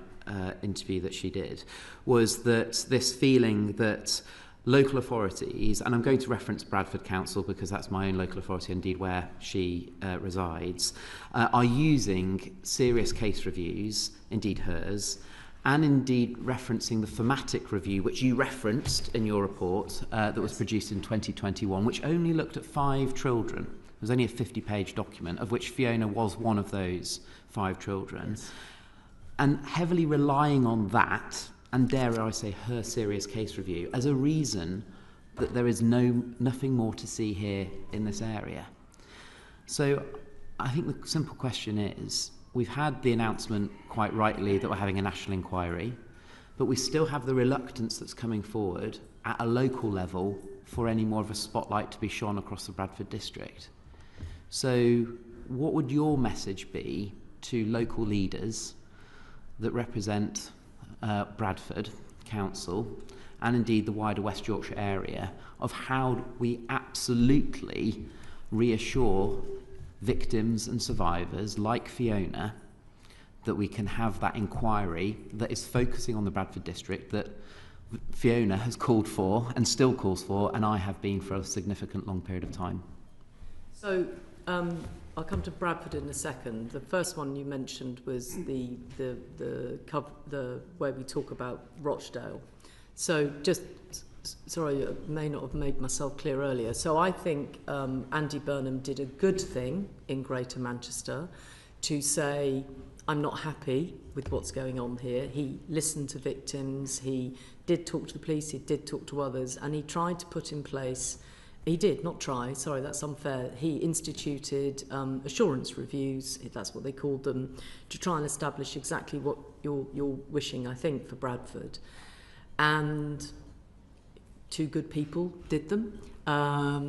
interview that she did, was that this feeling that local authorities, and I'm going to reference Bradford Council because that's my own local authority, indeed where she resides, are using serious case reviews, indeed hers, and indeed referencing the thematic review which you referenced in your report that was produced in 2021, which only looked at 5 children. It was only a 50-page document, of which Fiona was one of those 5 children. Yes. And heavily relying on that and dare I say her serious case review as a reason that there is nothing more to see here in this area. So I think the simple question is, we've had the announcement quite rightly that we're having a national inquiry, but we still have the reluctance that's coming forward at a local level for any more of a spotlight to be shone across the Bradford district. So what would your message be to local leaders that represent Bradford Council and indeed the wider West Yorkshire area of how we absolutely reassure victims and survivors like Fiona that we can have that inquiry that is focusing on the Bradford district that Fiona has called for and still calls for, and I have been for a significant long period of time? So I'll come to Bradford in a second. The first one you mentioned was the where we talk about Rochdale. So just sorry, I may not have made myself clear earlier. So I think Andy Burnham did a good thing in Greater Manchester to say, I'm not happy with what's going on here. He listened to victims, he did talk to the police, he did talk to others, and he tried to put in place, he did, not try, sorry, that's unfair, he instituted assurance reviews, if that's what they called them, to try and establish exactly what you're wishing, I think, for Bradford. And two good people did them. I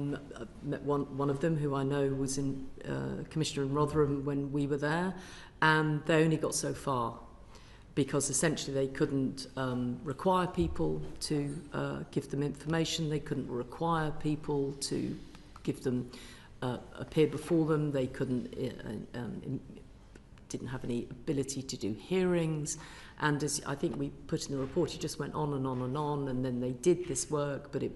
met one of them who I know was Commissioner in Rotherham when we were there, and they only got so far because essentially they couldn't require people to give them information, they couldn't require people to give them appear before them, they couldn't didn't have any ability to do hearings, and as I think we put in the report, it just went on and on and on, and then they did this work, but it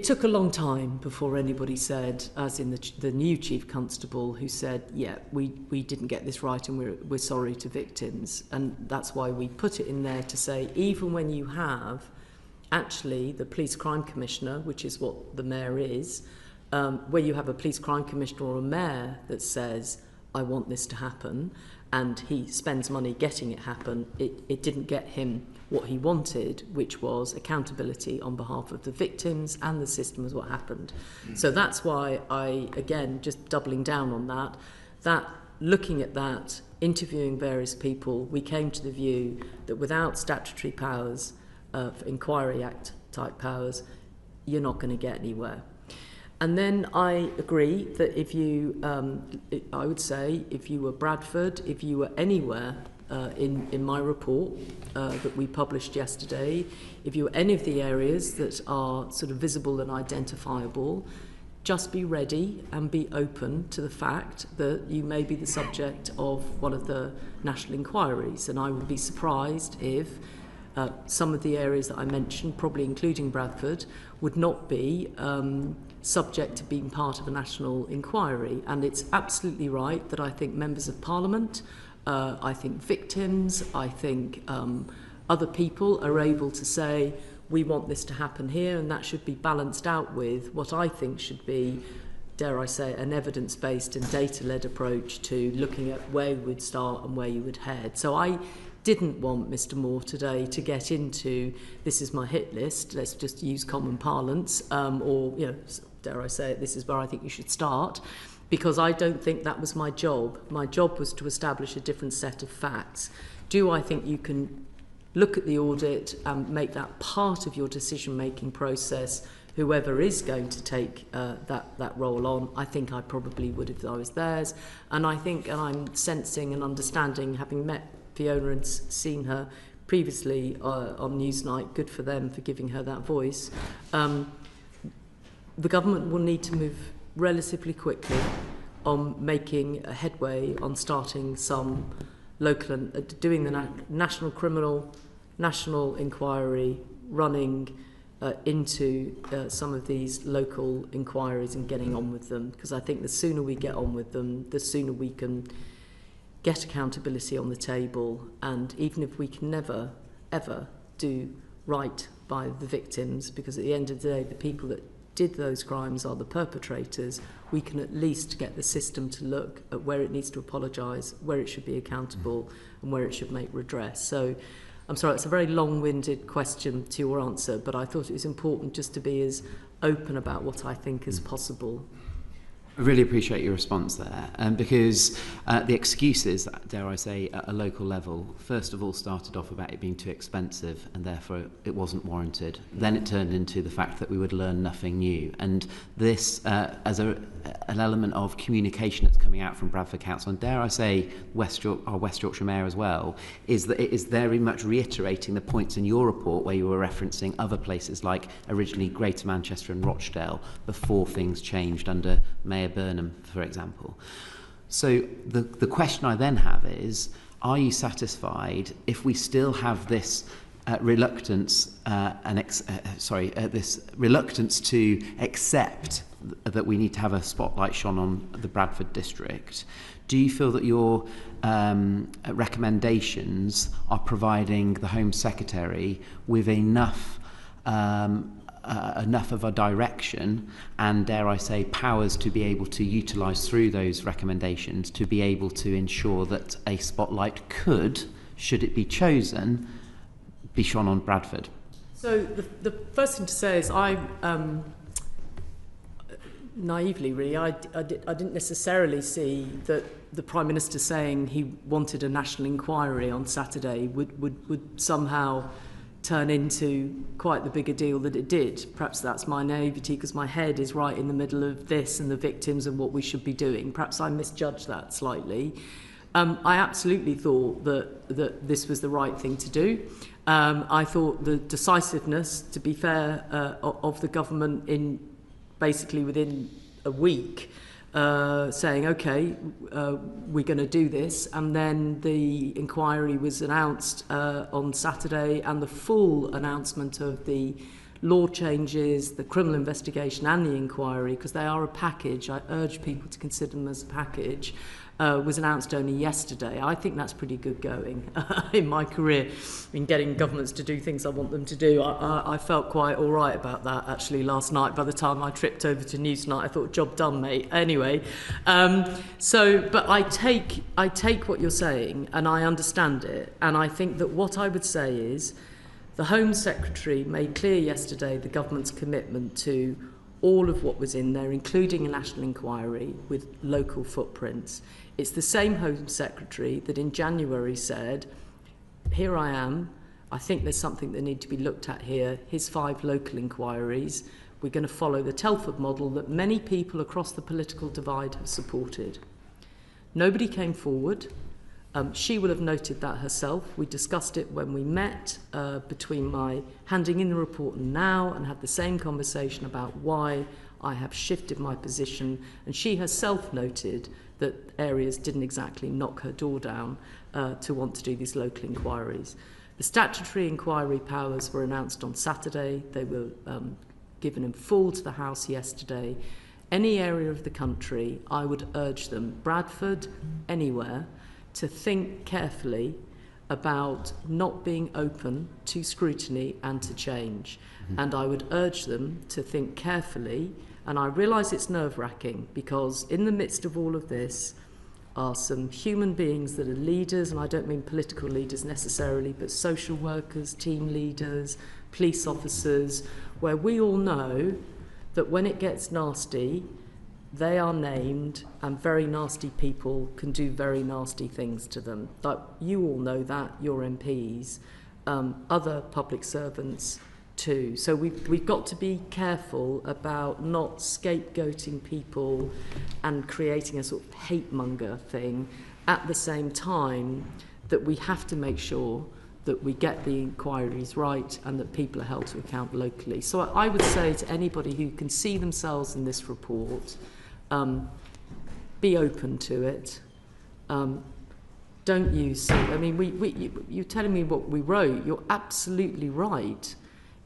took a long time before anybody said, as in the new Chief Constable, who said, yeah, we didn't get this right and we're sorry to victims. And that's why we put it in there to say, even when you have actually the Police Crime Commissioner, which is what the Mayor is, where you have a Police Crime Commissioner or a Mayor that says, I want this to happen, and he spends money getting it happen, it didn't get him what he wanted, which was accountability on behalf of the victims, and the system is what happened. So that's why I, again, just doubling down on that looking at that, interviewing various people, we came to the view that without statutory powers, Inquiry Act type powers, you're not going to get anywhere. And then I agree that if you, I would say, if you were Bradford, if you were anywhere in my report that we published yesterday, if you were any of the areas that are sort of visible and identifiable, just be ready and be open to the fact that you may be the subject of one of the national inquiries. And I would be surprised if some of the areas that I mentioned, probably including Bradford, would not be subject to being part of a national inquiry. And it's absolutely right that I think members of Parliament, I think victims, I think other people are able to say, we want this to happen here, and that should be balanced out with what I think should be, dare I say, an evidence-based and data-led approach to looking at where you would start and where you would head. So I didn't want Mr. Moore today to get into, this is my hit list, let's just use common parlance, or, you know, dare I say it, this is where I think you should start, because I don't think that was my job. My job was to establish a different set of facts. Do I think you can look at the audit and make that part of your decision-making process, whoever is going to take that role on? I think I probably would if I was theirs. And I think, and I'm sensing and understanding, having met Fiona and seen her previously on Newsnight, good for them for giving her that voice, the government will need to move relatively quickly on making a headway on starting some local and doing the national inquiry, running into some of these local inquiries and getting on with them, because I think the sooner we get on with them, the sooner we can get accountability on the table. And even if we can never ever do right by the victims, because at the end of the day the people that did those crimes are the perpetrators, we can at least get the system to look at where it needs to apologise, where it should be accountable, and where it should make redress. So I'm sorry, it's a very long-winded question to your answer, but I thought it was important just to be as open about what I think is possible. I really appreciate your response there, because the excuses, dare I say, at a local level, first of all started off about it being too expensive and therefore it wasn't warranted. Then it turned into the fact that we would learn nothing new. And this, as an element of communication that's coming out from Bradford Council, and dare I say our West Yorkshire Mayor as well, is that it is very much reiterating the points in your report where you were referencing other places like originally Greater Manchester and Rochdale before things changed under Mayor Burnham, for example. So the question I then have is, are you satisfied if we still have this reluctance this reluctance to accept that we need to have a spotlight shone on the Bradford district? Do you feel that your recommendations are providing the Home Secretary with enough of a direction and, dare I say, powers to be able to utilise through those recommendations to be able to ensure that a spotlight could, should it be chosen, be shone on Bradford? So the first thing to say is I naively really I didn't necessarily see that the Prime Minister saying he wanted a national inquiry on Saturday would somehow turn into quite the bigger deal that it did. Perhaps that's my naivety because my head is right in the middle of this and the victims and what we should be doing. Perhaps I misjudged that slightly. I absolutely thought that this was the right thing to do. I thought the decisiveness, to be fair, of the government in basically within a week saying, OK, we're going to do this. And then the inquiry was announced on Saturday, and the full announcement of the law changes, the criminal investigation and the inquiry, because they are a package. I urge people to consider them as a package. Was announced only yesterday. I think that's pretty good going in my career in getting governments to do things I want them to do. I felt quite all right about that actually last night. By the time I tripped over to Newsnight, I thought, job done, mate. Anyway, but I take what you're saying and I understand it. And I think that what I would say is the Home Secretary made clear yesterday the government's commitment to all of what was in there, including a national inquiry with local footprints. It's the same Home Secretary that in January said, here I am, I think there's something that needs to be looked at here, here's 5 local inquiries, we're going to follow the Telford model that many people across the political divide have supported. Nobody came forward. She will have noted that herself. We discussed it when we met between my handing in the report and now, and had the same conversation about why I have shifted my position. And she herself noted that areas didn't exactly knock her door down to want to do these local inquiries. The statutory inquiry powers were announced on Saturday. They were given in full to the House yesterday. Any area of the country, I would urge them, Bradford, anywhere, to think carefully about not being open to scrutiny and to change. Mm-hmm. And I would urge them to think carefully, and I realise it's nerve-wracking because in the midst of all of this are some human beings that are leaders, and I don't mean political leaders necessarily, but social workers, team leaders, police officers, where we all know that when it gets nasty, they are named, and very nasty people can do very nasty things to them. Like you all know that, your MPs, other public servants too. So we've got to be careful about not scapegoating people and creating a sort of hate monger thing at the same time that we have to make sure that we get the inquiries right and that people are held to account locally. So I would say to anybody who can see themselves in this report, be open to it. Don't use. I mean, you're telling me what we wrote. You're absolutely right.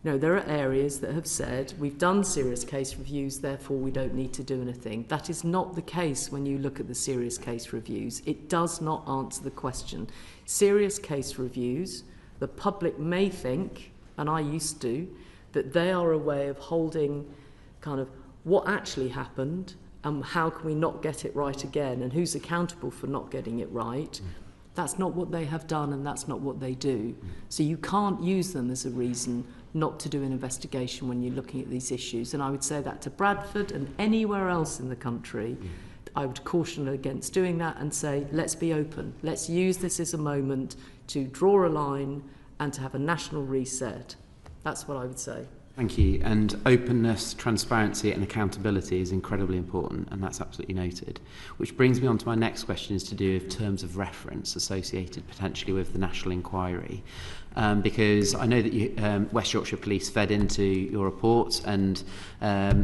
You know, there are areas that have said we've done serious case reviews, therefore we don't need to do anything. That is not the case when you look at the serious case reviews. It does not answer the question. Serious case reviews, the public may think, and I used to, that they are a way of holding kind of what actually happened. How can we not get it right again, and who's accountable for not getting it right? That's not what they have done, and that's not what they do. So you can't use them as a reason not to do an investigation when you're looking at these issues. And I would say that to Bradford and anywhere else in the country. I would caution against doing that and say, let's be open. Let's use this as a moment to draw a line and to have a national reset. That's what I would say. Thank you. And openness, transparency and accountability is incredibly important, and that's absolutely noted. Which brings me on to my next question, is to do with terms of reference associated potentially with the national inquiry. Because I know that you, West Yorkshire Police fed into your report and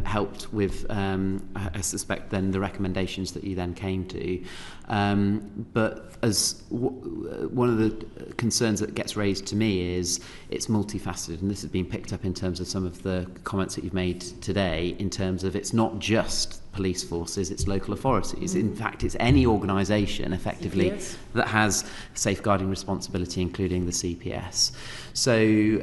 helped with, I suspect, then the recommendations that you then came to. But as one of the concerns that gets raised to me is it's multifaceted, and this has been picked up in terms of some of the comments that you've made today, in terms of it's not just police forces, it's local authorities. In fact, it's any organisation effectively that has safeguarding responsibility, including the CPS. So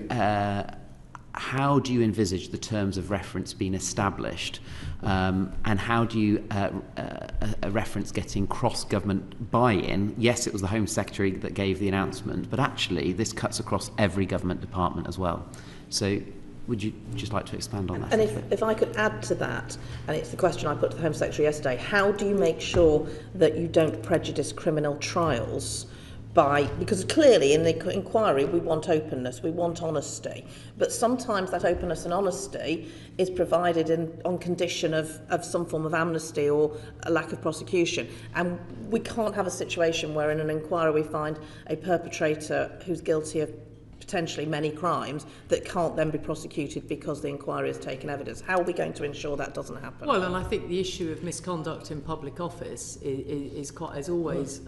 how do you envisage the terms of reference being established, and how do you a reference getting cross-government buy-in? Yes, it was the Home Secretary that gave the announcement, but actually this cuts across every government department as well. So would you just like to expand on that? And if I could add to that, and it's the question I put to the Home Secretary yesterday, how do you make sure that you don't prejudice criminal trials because clearly in the inquiry we want openness, we want honesty, but sometimes that openness and honesty is provided on condition of some form of amnesty or a lack of prosecution, and we can't have a situation where in an inquiry we find a perpetrator who's guilty of potentially many crimes that can't then be prosecuted because the inquiry has taken evidence. How are we going to ensure that doesn't happen? Well, and I think the issue of misconduct in public office is always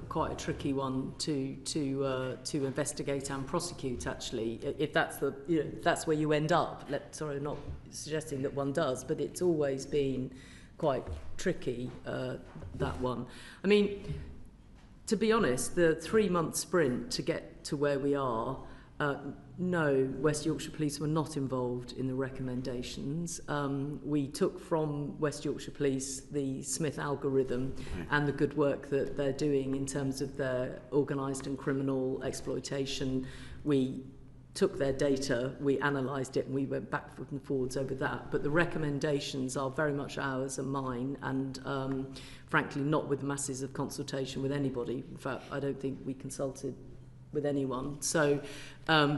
quite a tricky one to investigate and prosecute. Actually, if that's that's where you end up. Sorry, not suggesting that one does, but it's always been quite tricky, that one. I mean, to be honest, the 3-month sprint to get to where we are. No, West Yorkshire Police were not involved in the recommendations. We took from West Yorkshire Police the Smith algorithm and the good work that they're doing in terms of their organised and criminal exploitation. We took their data, we analysed it, and we went backwards and forwards over that. But the recommendations are very much ours and mine, and frankly not with masses of consultation with anybody. In fact, I don't think we consulted with anyone. So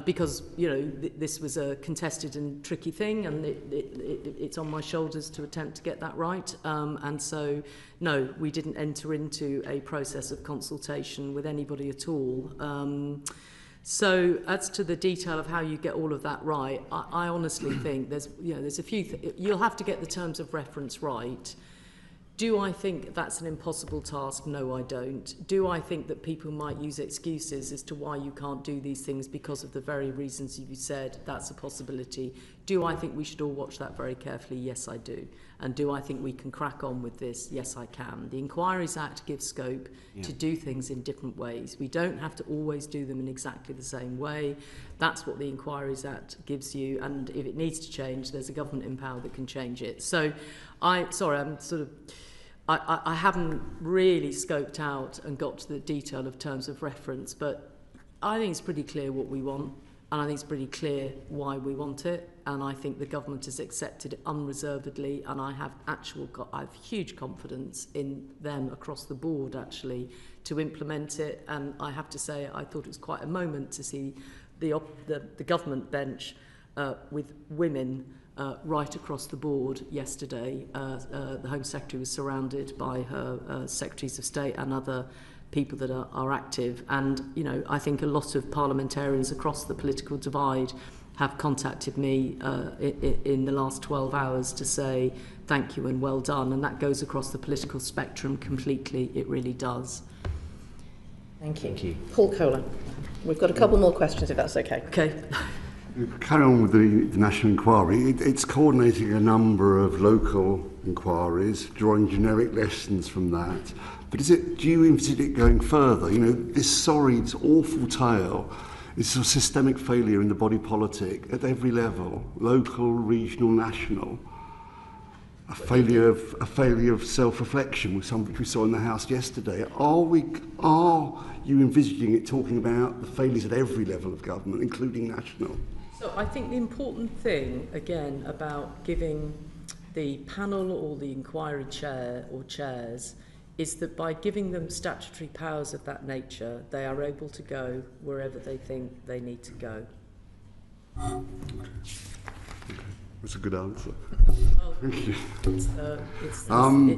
because this was a contested and tricky thing, and it's on my shoulders to attempt to get that right, and so no, we didn't enter into a process of consultation with anybody at all. So as to the detail of how you get all of that right, I honestly think there's a few you'll have to get the terms of reference right. Do I think that's an impossible task? No, I don't. Do I think that people might use excuses as to why you can't do these things because of the very reasons you said? That's a possibility. Do I think we should all watch that very carefully? Yes, I do. And do I think we can crack on with this? Yes, I can. The Inquiries Act gives scope to do things in different ways. We don't have to always do them in exactly the same way. That's what the Inquiries Act gives you. And if it needs to change, there's a government in power that can change it. So I haven't really scoped out and got to the detail of terms of reference, but I think it's pretty clear what we want, and I think it's pretty clear why we want it, and I think the government has accepted it unreservedly, and I have huge confidence in them across the board, actually, to implement it. And I have to say, I thought it was quite a moment to see the government bench with women right across the board yesterday. The Home Secretary was surrounded by her Secretaries of State and other people that are active. And, I think a lot of parliamentarians across the political divide have contacted me in the last 12 hours to say thank you and well done. And that goes across the political spectrum completely. It really does. Thank you. Thank you. Paul Kohler. We've got a couple more questions, if that's okay. Okay. Carry on with the national inquiry. It's coordinating a number of local inquiries, drawing generic lessons from that. But do you envisage it going further? This sorry, awful tale is a systemic failure in the body politic at every level, local, regional, national. a failure of self-reflection with something we saw in the House yesterday. Are you envisaging it talking about the failures at every level of government, including national? So I think the important thing, again, about giving the panel or the inquiry chair or chairs is that by giving them statutory powers of that nature, they are able to go wherever they think they need to go. That's a good answer. Well, Thank you. It's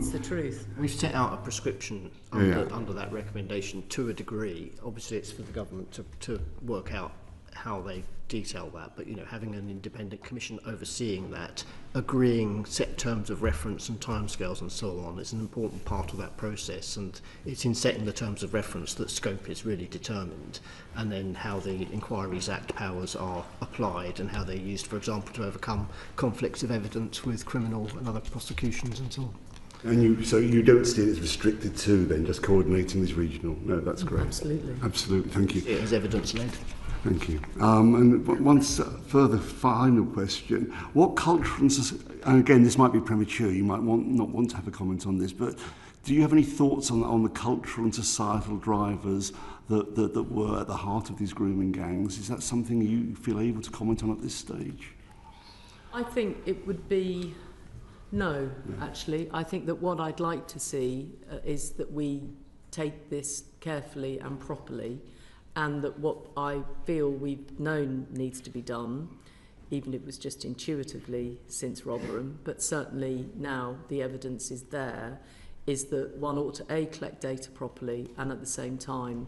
the truth. We've set out a prescription under that recommendation to a degree. Obviously, it's for the government to work out how they detail that, but having an independent commission overseeing that, agreeing set terms of reference and timescales and so on, is an important part of that process, and it's in setting the terms of reference that scope is really determined, and then how the Inquiries Act powers are applied and how they're used, for example, to overcome conflicts of evidence with criminal and other prosecutions and so on. And so you don't see it as restricted to then just coordinating this regional? No, that's correct. Absolutely. Thank you. It is evidence-led. Thank you. And one further final question. What cultural and again, this might be premature, you might not want to have a comment on this, but do you have any thoughts on the cultural and societal drivers that were at the heart of these grooming gangs? Is that something you feel able to comment on at this stage? I think it would be no, actually. I think that what I'd like to see is that we take this carefully and properly, and that what I feel we've known needs to be done, even if it was just intuitively since Rotherham, but certainly now the evidence is there, is that one ought to collect data properly, and at the same time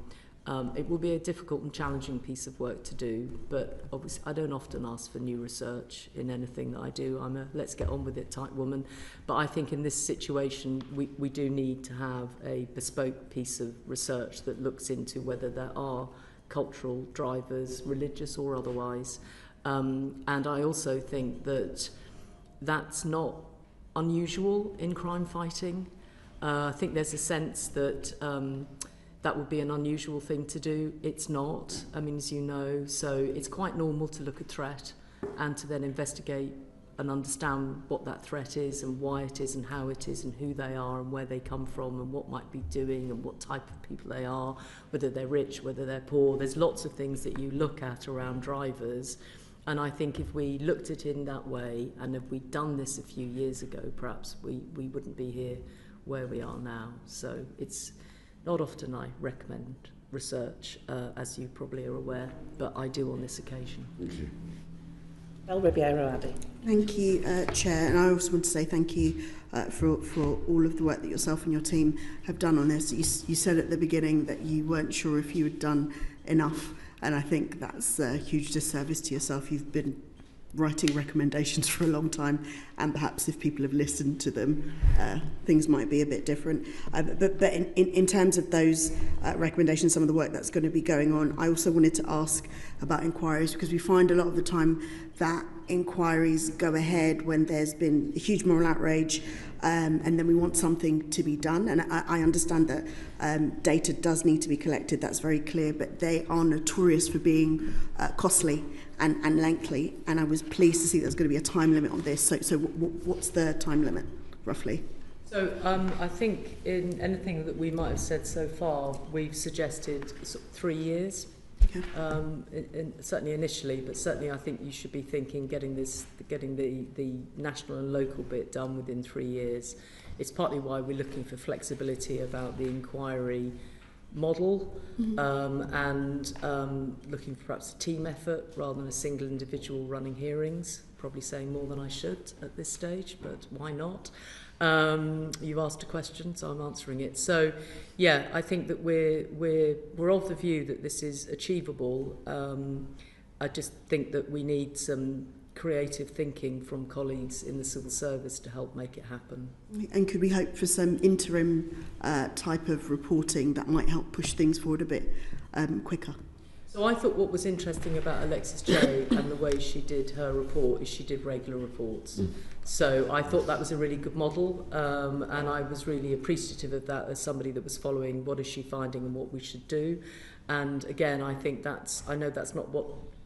it will be a difficult and challenging piece of work to do, but obviously I don't often ask for new research in anything that I do. I'm a let's get on with it type woman, but I think in this situation we do need to have a bespoke piece of research that looks into whether there are cultural drivers, religious or otherwise, and I also think that that's not unusual in crime fighting. I think there's a sense that that would be an unusual thing to do. It's not, I mean, as you know, so it's quite normal to look at threat and to then investigate and understand what that threat is and why it is and how it is and who they are and where they come from and what might be doing and what type of people they are, whether they're rich, whether they're poor. There's lots of things that you look at around drivers, and I think if we looked at it in that way, and if we'd done this a few years ago, perhaps we wouldn't be here where we are now. So it's not often I recommend research, as you probably are aware, but I do on this occasion. Thank you. Thank you, Chair, and I also want to say thank you for all of the work that yourself and your team have done on this. You said at the beginning that you weren't sure if you had done enough, and I think that's a huge disservice to yourself. You've been writing recommendations for a long time, and perhaps if people have listened to them, things might be a bit different. But in terms of those recommendations, some of the work that's going to be going on, I also wanted to ask about inquiries, because we find a lot of the time that inquiries go ahead when there's been a huge moral outrage, and then we want something to be done. And I understand that data does need to be collected, that's very clear, but they are notorious for being costly and lengthy, and I was pleased to see there's going to be a time limit on this. So what's the time limit, roughly? So I think in anything that we might have said so far, we've suggested sort of 3 years. Okay. Certainly initially, but certainly I think you should be thinking getting the national and local bit done within 3 years. It's partly why we're looking for flexibility about the inquiry model, and looking for perhaps a team effort rather than a single individual running hearings. Probably saying more than I should at this stage, but why not? You've asked a question, so I'm answering it. So, yeah, I think that we're of the view that this is achievable. I just think that we need some creative thinking from colleagues in the civil service to help make it happen. And could we hope for some interim type of reporting that might help push things forward a bit quicker? So I thought what was interesting about Alexis J and the way she did her report is she did regular reports. So I thought that was a really good model, and I was really appreciative of that as somebody that was following what is she finding and what we should do. And again, I think I know that's not what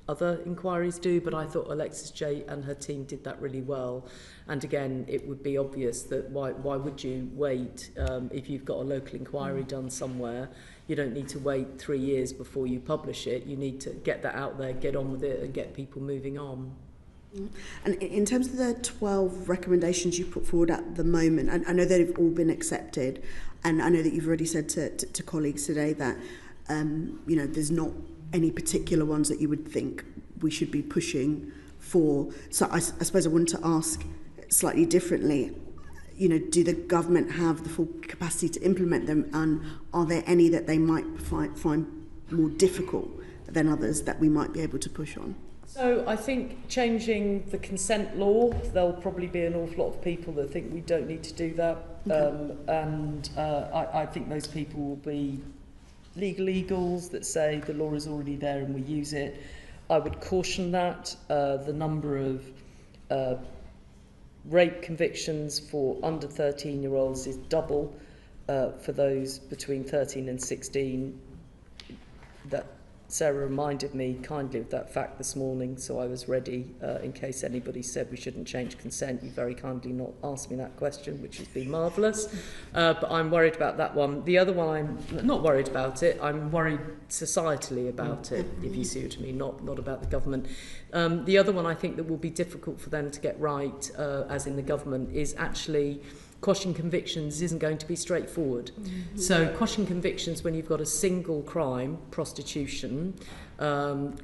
other inquiries do, but I thought Alexis J and her team did that really well. And again, it would be obvious that why would you wait if you've got a local inquiry done somewhere? You don't need to wait 3 years before you publish it. You need to get that out there, get on with it, and get people moving on. And in terms of the 12 recommendations you put forward at the moment, I know they've all been accepted, and I know that you've already said to colleagues today that there's not any particular ones that you would think we should be pushing for. So I suppose I wanted to ask slightly differently, do the government have the full capacity to implement them, and are there any that they might find more difficult than others that we might be able to push on? So I think changing the consent law, there'll probably be an awful lot of people that think we don't need to do that. I think those people will be legal eagles that say the law is already there and we use it. I would caution that. The number of rape convictions for under 13-year-olds is double for those between 13 and 16. That Sarah reminded me kindly of that fact this morning, so I was ready in case anybody said we shouldn't change consent. You very kindly not asked me that question, which has been marvellous. But I'm worried about that one. The other one, I'm not worried about it. I'm worried societally about it, if you see what I mean, not about the government. The other one I think that will be difficult for them to get right, as in the government, is actually quashing convictions isn't going to be straightforward. So quashing convictions when you've got a single crime, prostitution,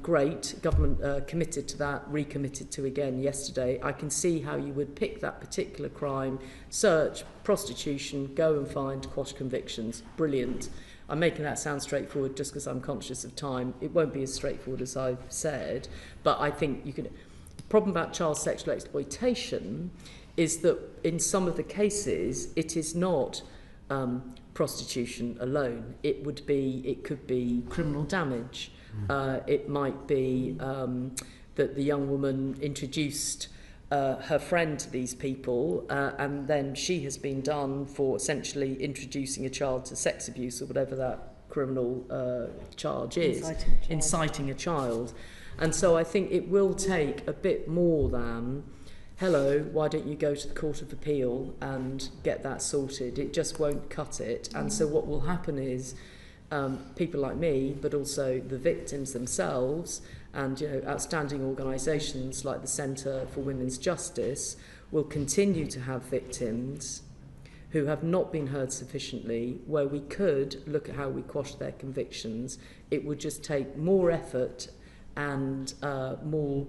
great, government committed to that, recommitted to again yesterday. I can see how you would pick that particular crime, search, prostitution, go and find quash convictions. Brilliant. I'm making that sound straightforward just because I'm conscious of time. It won't be as straightforward as I've said, but I think you can. The problem about child sexual exploitation is that in some of the cases it is not prostitution alone. It could be criminal damage. It might be that the young woman introduced her friend to these people and then she has been done for essentially introducing a child to sex abuse or whatever that criminal charge is. Inciting a child. And so I think it will take a bit more than, hello, why don't you go to the Court of Appeal and get that sorted? It just won't cut it. And so what will happen is people like me, but also the victims themselves and outstanding organisations like the Centre for Women's Justice will continue to have victims who have not been heard sufficiently, where we could look at how we quash their convictions. It would just take more effort and more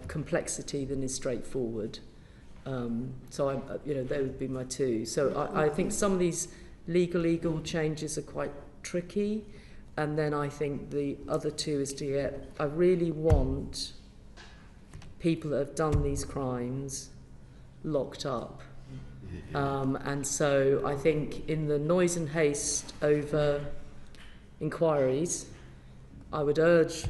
complexity than is straightforward. So they would be my two. So I think some of these legal changes are quite tricky, and then I think the other two is to get, I really want people that have done these crimes locked up. And so I think in the noise and haste over inquiries, I would urge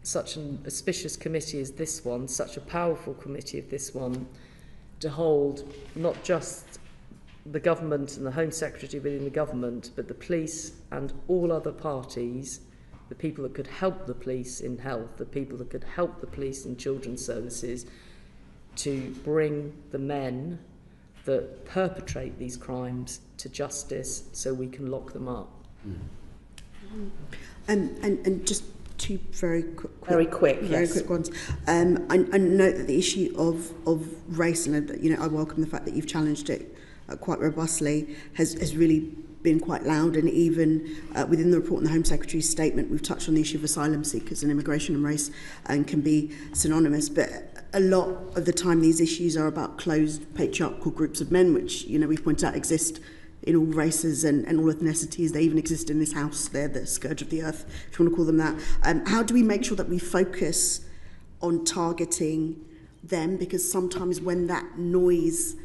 such an auspicious committee as this one, such a powerful committee of this one, to hold not just the government and the Home Secretary within the government, but the police and all other parties, the people that could help the police in health, the people that could help the police in children's services, to bring the men that perpetrate these crimes to justice so we can lock them up. And just two very quick ones. I note that the issue of race, and I welcome the fact that you've challenged it quite robustly, has really been quite loud, and even within the report and the Home Secretary's statement, we've touched on the issue of asylum seekers and immigration and race, and can be synonymous. But a lot of the time, these issues are about closed patriarchal groups of men, which we've pointed out exist in all races and all ethnicities. They even exist in this house. They're the scourge of the earth, if you want to call them that. How do we make sure that we focus on targeting them? Because sometimes when that noise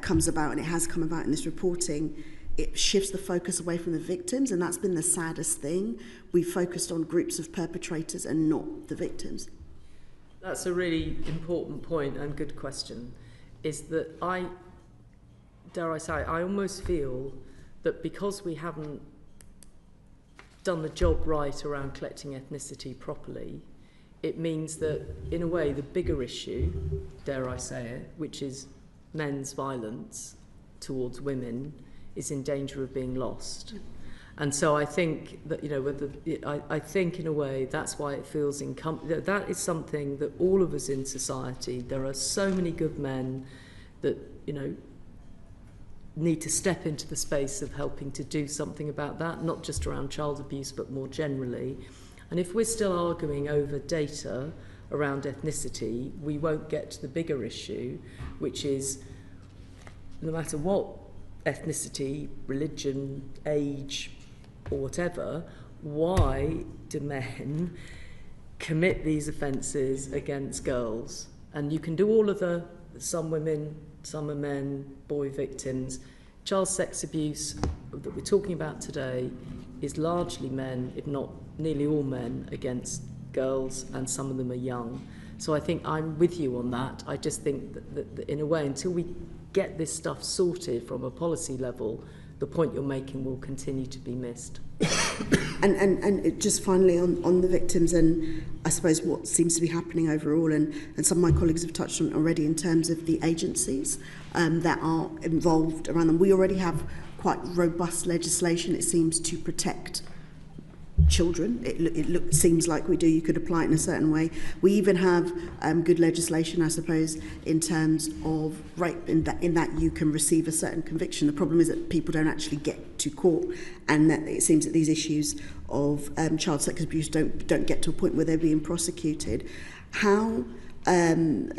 comes about, and it has come about in this reporting, it shifts the focus away from the victims, and that's been the saddest thing. We focused on groups of perpetrators and not the victims. That's a really important point and good question, is that I almost feel that because we haven't done the job right around collecting ethnicity properly, it means that, in a way, the bigger issue, dare I say it, which is men's violence towards women, is in danger of being lost. And so I think that, I think in a way that's why it feels that is something that all of us in society, there are so many good men that, need to step into the space of helping to do something about that, not just around child abuse, but more generally. And if we're still arguing over data around ethnicity, we won't get to the bigger issue, which is no matter what ethnicity, religion, age, or whatever, why do men commit these offences against girls? And you can do all of some women, some are men, boy victims. Child sex abuse that we're talking about today is largely men, if not nearly all men, against girls, and some of them are young. So I think I'm with you on that. I just think that in a way, until we get this stuff sorted from a policy level, the point you're making will continue to be missed. And just finally on the victims, and I suppose what seems to be happening overall, and some of my colleagues have touched on it already in terms of the agencies that are involved around them. We already have quite robust legislation, it seems, to protect children. It seems like we do. You could apply it in a certain way. We even have good legislation, I suppose, in terms of rape, in that you can receive a certain conviction. The problem is that people don't actually get to court, and that it seems that these issues of child sex abuse don't get to a point where they're being prosecuted. How and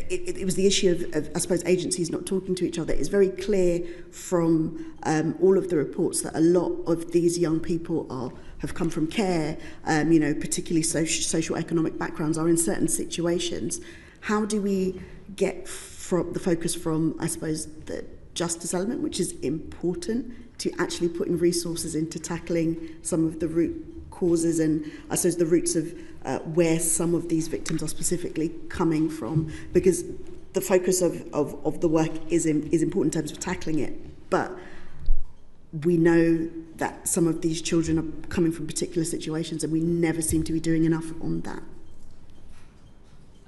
it was the issue of, I suppose, agencies not talking to each other. It's very clear from all of the reports that a lot of these young people have come from care, particularly social economic backgrounds, are in certain situations. How do we get from the focus from, I suppose, the justice element, which is important, to actually putting resources into tackling some of the root causes and, I suppose, the roots of where some of these victims are specifically coming from? Because the focus of the work is important in terms of tackling it, but we know that some of these children are coming from particular situations, and we never seem to be doing enough on that.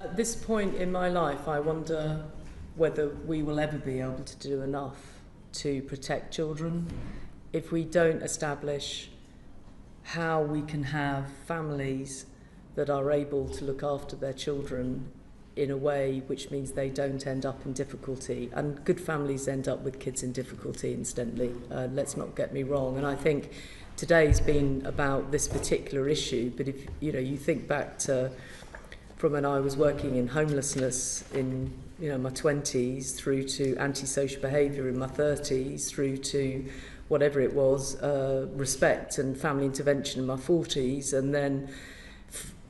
At this point in my life, I wonder whether we will ever be able to do enough to protect children if we don't establish how we can have families that are able to look after their children in a way which means they don't end up in difficulty. And good families end up with kids in difficulty, incidentally. Let's not get me wrong. And I think today's been about this particular issue, but if you think back to from when I was working in homelessness in my 20s, through to antisocial behaviour in my 30s, through to whatever it was, respect and family intervention in my 40s, and then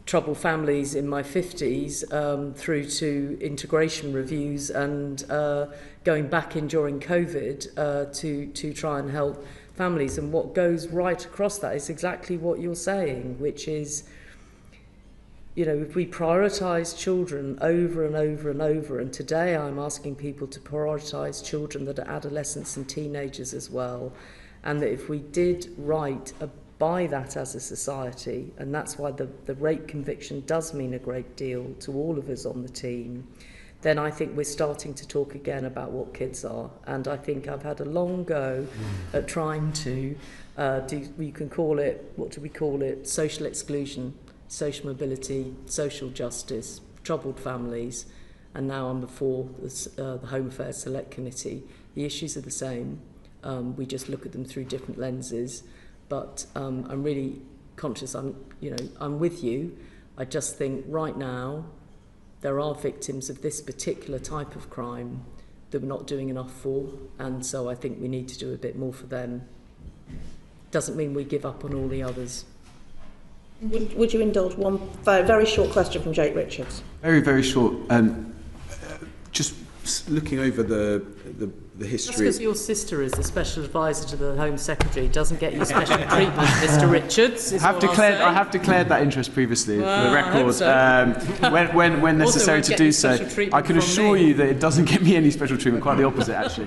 troubled families in my 50s, through to integration reviews and going back in during COVID to try and help families. And what goes right across that is exactly what you're saying, which is, if we prioritise children over and over and over, and today I'm asking people to prioritise children that are adolescents and teenagers as well, and that if we did right by that as a society, and that's why the rape conviction does mean a great deal to all of us on the team, then I think we're starting to talk again about what kids are. And I think I've had a long go at trying to you can call it, what do we call it, social exclusion, social mobility, social justice, troubled families, and now I'm before the Home Affairs Select Committee. The issues are the same. We just look at them through different lenses. But I'm really conscious. I'm with you. I just think right now there are victims of this particular type of crime that we're not doing enough for, and so I think we need to do a bit more for them. Doesn't mean we give up on all the others. Would you indulge one very short question from Jake Richards? Very, very short. Just just looking over the history. Just because your sister is the special advisor to the Home Secretary doesn't get you special treatment, Mr. Richards. I have declared that interest previously for the record. So. When necessary to do so. I can assure you that it doesn't get me any special treatment. Quite the opposite, actually.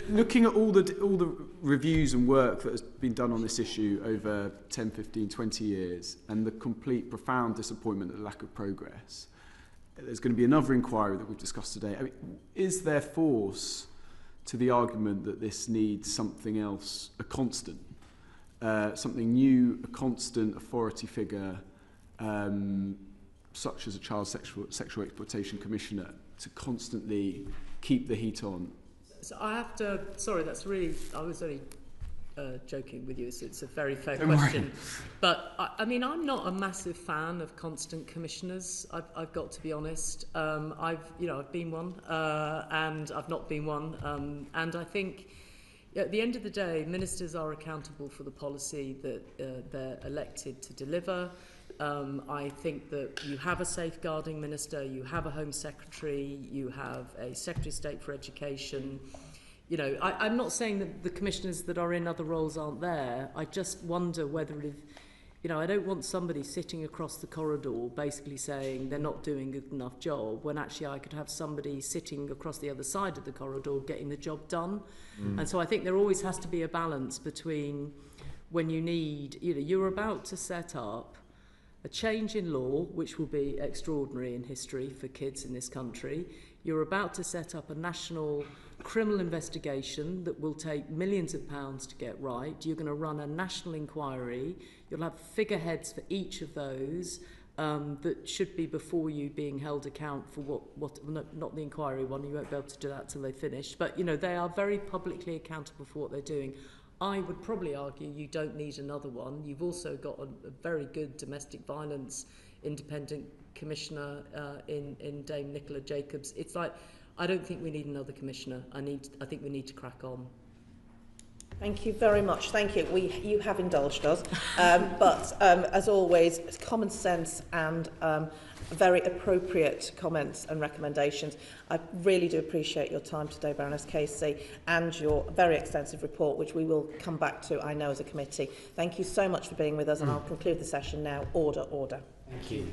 Looking at all the reviews and work that has been done on this issue over 10, 15, 20 years, and the complete profound disappointment at the lack of progress. There's going to be another inquiry that we've discussed today. I mean, is there force to the argument that this needs something else, a constant, something new, a constant authority figure, such as a child sexual exploitation commissioner, to constantly keep the heat on? So I have to, sorry, that's really, I was only joking with you, so it's a very fair question. But I mean, I'm not a massive fan of constant commissioners. I've got to be honest. I've been one, and I've not been one. And I think at the end of the day, ministers are accountable for the policy that they're elected to deliver. I think that you have a safeguarding minister, you have a Home Secretary, you have a Secretary of State for Education. You know, I'm not saying that the commissioners that are in other roles aren't there. I just wonder whether, I don't want somebody sitting across the corridor basically saying they're not doing a good enough job, when actually I could have somebody sitting across the other side of the corridor getting the job done. And so I think there always has to be a balance between when you need, you're about to set up a change in law, which will be extraordinary in history for kids in this country. You're about to set up a national criminal investigation that will take millions of pounds to get right. You're going to run a national inquiry. You'll have figureheads for each of those that should be before you being held account for not the inquiry one. You won't be able to do that till they finish. But, they are very publicly accountable for what they're doing. I would probably argue you don't need another one. You've also got a very good domestic violence independent commissioner in Dame Nicola Jacobs. It's like, I don't think we need another commissioner. I think we need to crack on. Thank you very much. Thank you. You have indulged us, but as always, common sense and very appropriate comments and recommendations. I really do appreciate your time today, Baroness Casey, and your very extensive report, which we will come back to, I know, as a committee. Thank you so much for being with us, and I'll conclude the session now. Order, order. Thank you.